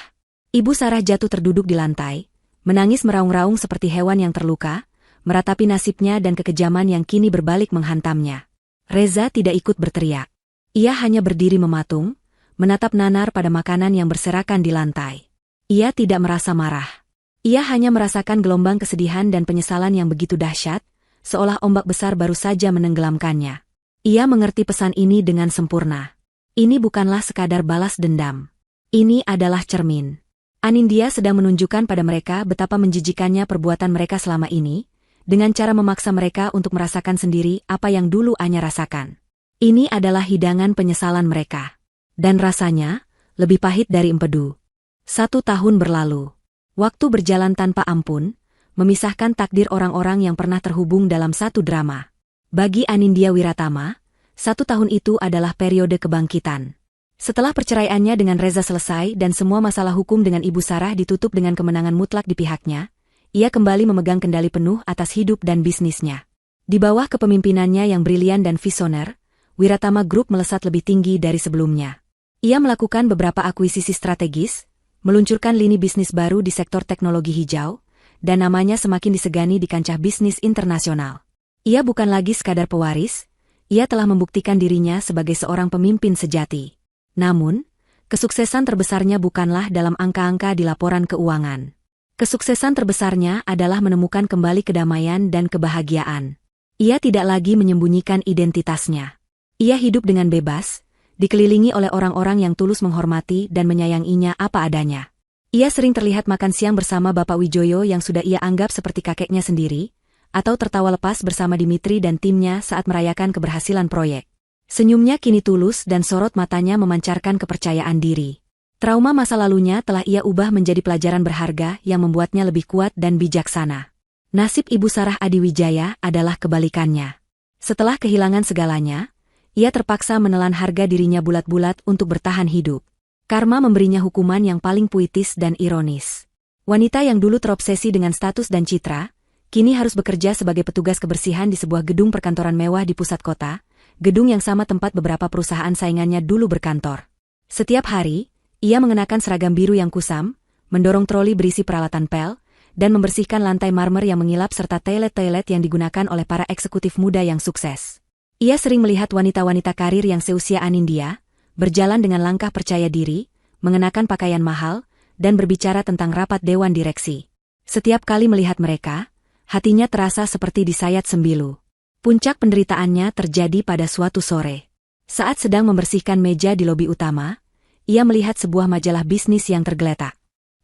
Ibu Sarah jatuh terduduk di lantai, menangis meraung-raung seperti hewan yang terluka, meratapi nasibnya dan kekejaman yang kini berbalik menghantamnya. Reza tidak ikut berteriak. Ia hanya berdiri mematung, menatap nanar pada makanan yang berserakan di lantai. Ia tidak merasa marah. Ia hanya merasakan gelombang kesedihan dan penyesalan yang begitu dahsyat, seolah ombak besar baru saja menenggelamkannya. Ia mengerti pesan ini dengan sempurna. Ini bukanlah sekadar balas dendam. Ini adalah cermin. Anindya sedang menunjukkan pada mereka betapa menjijikannya perbuatan mereka selama ini, dengan cara memaksa mereka untuk merasakan sendiri apa yang dulu Anya rasakan. Ini adalah hidangan penyesalan mereka. Dan rasanya, lebih pahit dari empedu. 1 tahun berlalu. Waktu berjalan tanpa ampun, memisahkan takdir orang-orang yang pernah terhubung dalam satu drama. Bagi Anindya Wiratama, 1 tahun itu adalah periode kebangkitan. Setelah perceraiannya dengan Reza selesai dan semua masalah hukum dengan Ibu Sarah ditutup dengan kemenangan mutlak di pihaknya, ia kembali memegang kendali penuh atas hidup dan bisnisnya. Di bawah kepemimpinannya yang brilian dan visioner, Wiratama Group melesat lebih tinggi dari sebelumnya. Ia melakukan beberapa akuisisi strategis, meluncurkan lini bisnis baru di sektor teknologi hijau, dan namanya semakin disegani di kancah bisnis internasional. Ia bukan lagi sekadar pewaris, ia telah membuktikan dirinya sebagai seorang pemimpin sejati. Namun, kesuksesan terbesarnya bukanlah dalam angka-angka di laporan keuangan. Kesuksesan terbesarnya adalah menemukan kembali kedamaian dan kebahagiaan. Ia tidak lagi menyembunyikan identitasnya. Ia hidup dengan bebas, dikelilingi oleh orang-orang yang tulus menghormati dan menyayanginya apa adanya. Ia sering terlihat makan siang bersama Bapak Wijoyo yang sudah ia anggap seperti kakeknya sendiri, atau tertawa lepas bersama Dimitri dan timnya saat merayakan keberhasilan proyek. Senyumnya kini tulus dan sorot matanya memancarkan kepercayaan diri. Trauma masa lalunya telah ia ubah menjadi pelajaran berharga yang membuatnya lebih kuat dan bijaksana. Nasib Ibu Sarah Adiwijaya adalah kebalikannya. Setelah kehilangan segalanya, ia terpaksa menelan harga dirinya bulat-bulat untuk bertahan hidup. Karma memberinya hukuman yang paling puitis dan ironis. Wanita yang dulu terobsesi dengan status dan citra, kini harus bekerja sebagai petugas kebersihan di sebuah gedung perkantoran mewah di pusat kota, gedung yang sama tempat beberapa perusahaan saingannya dulu berkantor. Setiap hari, ia mengenakan seragam biru yang kusam, mendorong troli berisi peralatan pel, dan membersihkan lantai marmer yang mengilap serta toilet-toilet yang digunakan oleh para eksekutif muda yang sukses. Ia sering melihat wanita-wanita karir yang seusia Anindya, berjalan dengan langkah percaya diri, mengenakan pakaian mahal, dan berbicara tentang rapat dewan direksi. Setiap kali melihat mereka, hatinya terasa seperti disayat sembilu. Puncak penderitaannya terjadi pada suatu sore. Saat sedang membersihkan meja di lobi utama, ia melihat sebuah majalah bisnis yang tergeletak.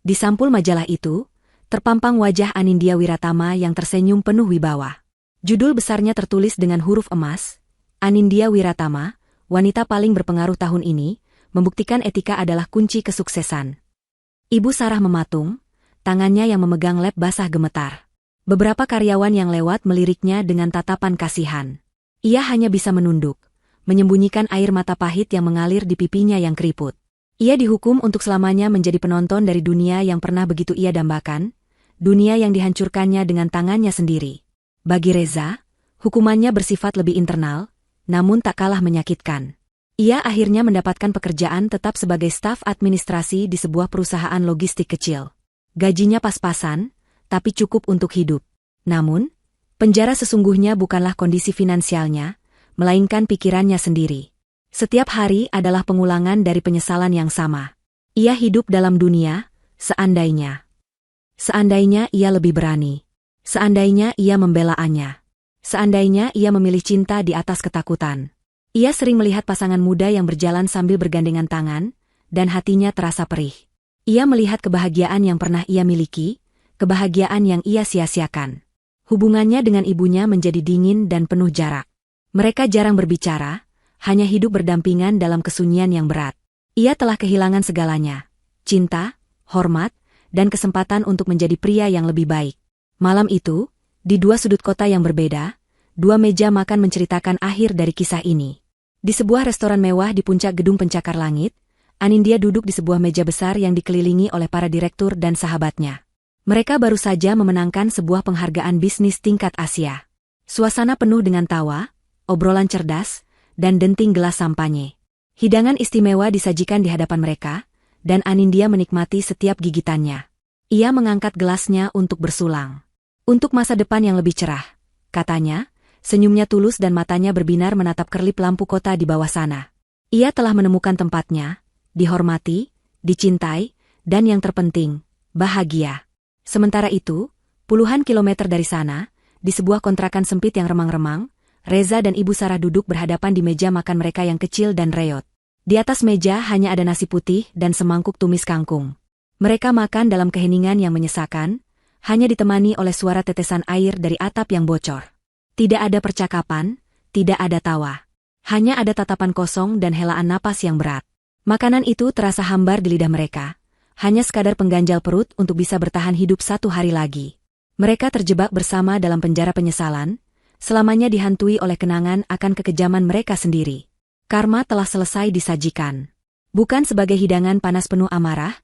Di sampul majalah itu, terpampang wajah Anindya Wiratama yang tersenyum penuh wibawa. Judul besarnya tertulis dengan huruf emas, Anindya Wiratama, wanita paling berpengaruh tahun ini, membuktikan etika adalah kunci kesuksesan. Ibu Sarah mematung, tangannya yang memegang lap basah gemetar. Beberapa karyawan yang lewat meliriknya dengan tatapan kasihan. Ia hanya bisa menunduk, menyembunyikan air mata pahit yang mengalir di pipinya yang keriput. Ia dihukum untuk selamanya menjadi penonton dari dunia yang pernah begitu ia dambakan, dunia yang dihancurkannya dengan tangannya sendiri. Bagi Reza, hukumannya bersifat lebih internal, namun tak kalah menyakitkan. Ia akhirnya mendapatkan pekerjaan tetap sebagai staf administrasi di sebuah perusahaan logistik kecil. Gajinya pas-pasan, tapi cukup untuk hidup. Namun, penjara sesungguhnya bukanlah kondisi finansialnya, melainkan pikirannya sendiri. Setiap hari adalah pengulangan dari penyesalan yang sama. Ia hidup dalam dunia, seandainya. Seandainya ia lebih berani. Seandainya ia membela Anya. Seandainya ia memilih cinta di atas ketakutan. Ia sering melihat pasangan muda yang berjalan sambil bergandengan tangan, dan hatinya terasa perih. Ia melihat kebahagiaan yang pernah ia miliki, kebahagiaan yang ia sia-siakan. Hubungannya dengan ibunya menjadi dingin dan penuh jarak. Mereka jarang berbicara, hanya hidup berdampingan dalam kesunyian yang berat. Ia telah kehilangan segalanya, cinta, hormat, dan kesempatan untuk menjadi pria yang lebih baik. Malam itu, di dua sudut kota yang berbeda, dua meja makan menceritakan akhir dari kisah ini. Di sebuah restoran mewah di puncak gedung pencakar langit, Anindya duduk di sebuah meja besar yang dikelilingi oleh para direktur dan sahabatnya. Mereka baru saja memenangkan sebuah penghargaan bisnis tingkat Asia. Suasana penuh dengan tawa, obrolan cerdas, dan denting gelas sampanye. Hidangan istimewa disajikan di hadapan mereka, dan Anindya menikmati setiap gigitannya. Ia mengangkat gelasnya untuk bersulang. Untuk masa depan yang lebih cerah, katanya, senyumnya tulus dan matanya berbinar menatap kerlip lampu kota di bawah sana. Ia telah menemukan tempatnya, dihormati, dicintai, dan yang terpenting, bahagia. Sementara itu, puluhan kilometer dari sana, di sebuah kontrakan sempit yang remang-remang, Reza dan Ibu Sarah duduk berhadapan di meja makan mereka yang kecil dan reot. Di atas meja hanya ada nasi putih dan semangkuk tumis kangkung. Mereka makan dalam keheningan yang menyesakan, hanya ditemani oleh suara tetesan air dari atap yang bocor. Tidak ada percakapan, tidak ada tawa. Hanya ada tatapan kosong dan helaan napas yang berat. Makanan itu terasa hambar di lidah mereka, hanya sekadar pengganjal perut untuk bisa bertahan hidup satu hari lagi. Mereka terjebak bersama dalam penjara penyesalan, selamanya dihantui oleh kenangan akan kekejaman mereka sendiri. Karma telah selesai disajikan. Bukan sebagai hidangan panas penuh amarah,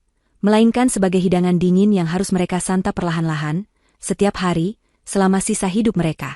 melainkan sebagai hidangan dingin yang harus mereka santap perlahan-lahan, setiap hari, selama sisa hidup mereka.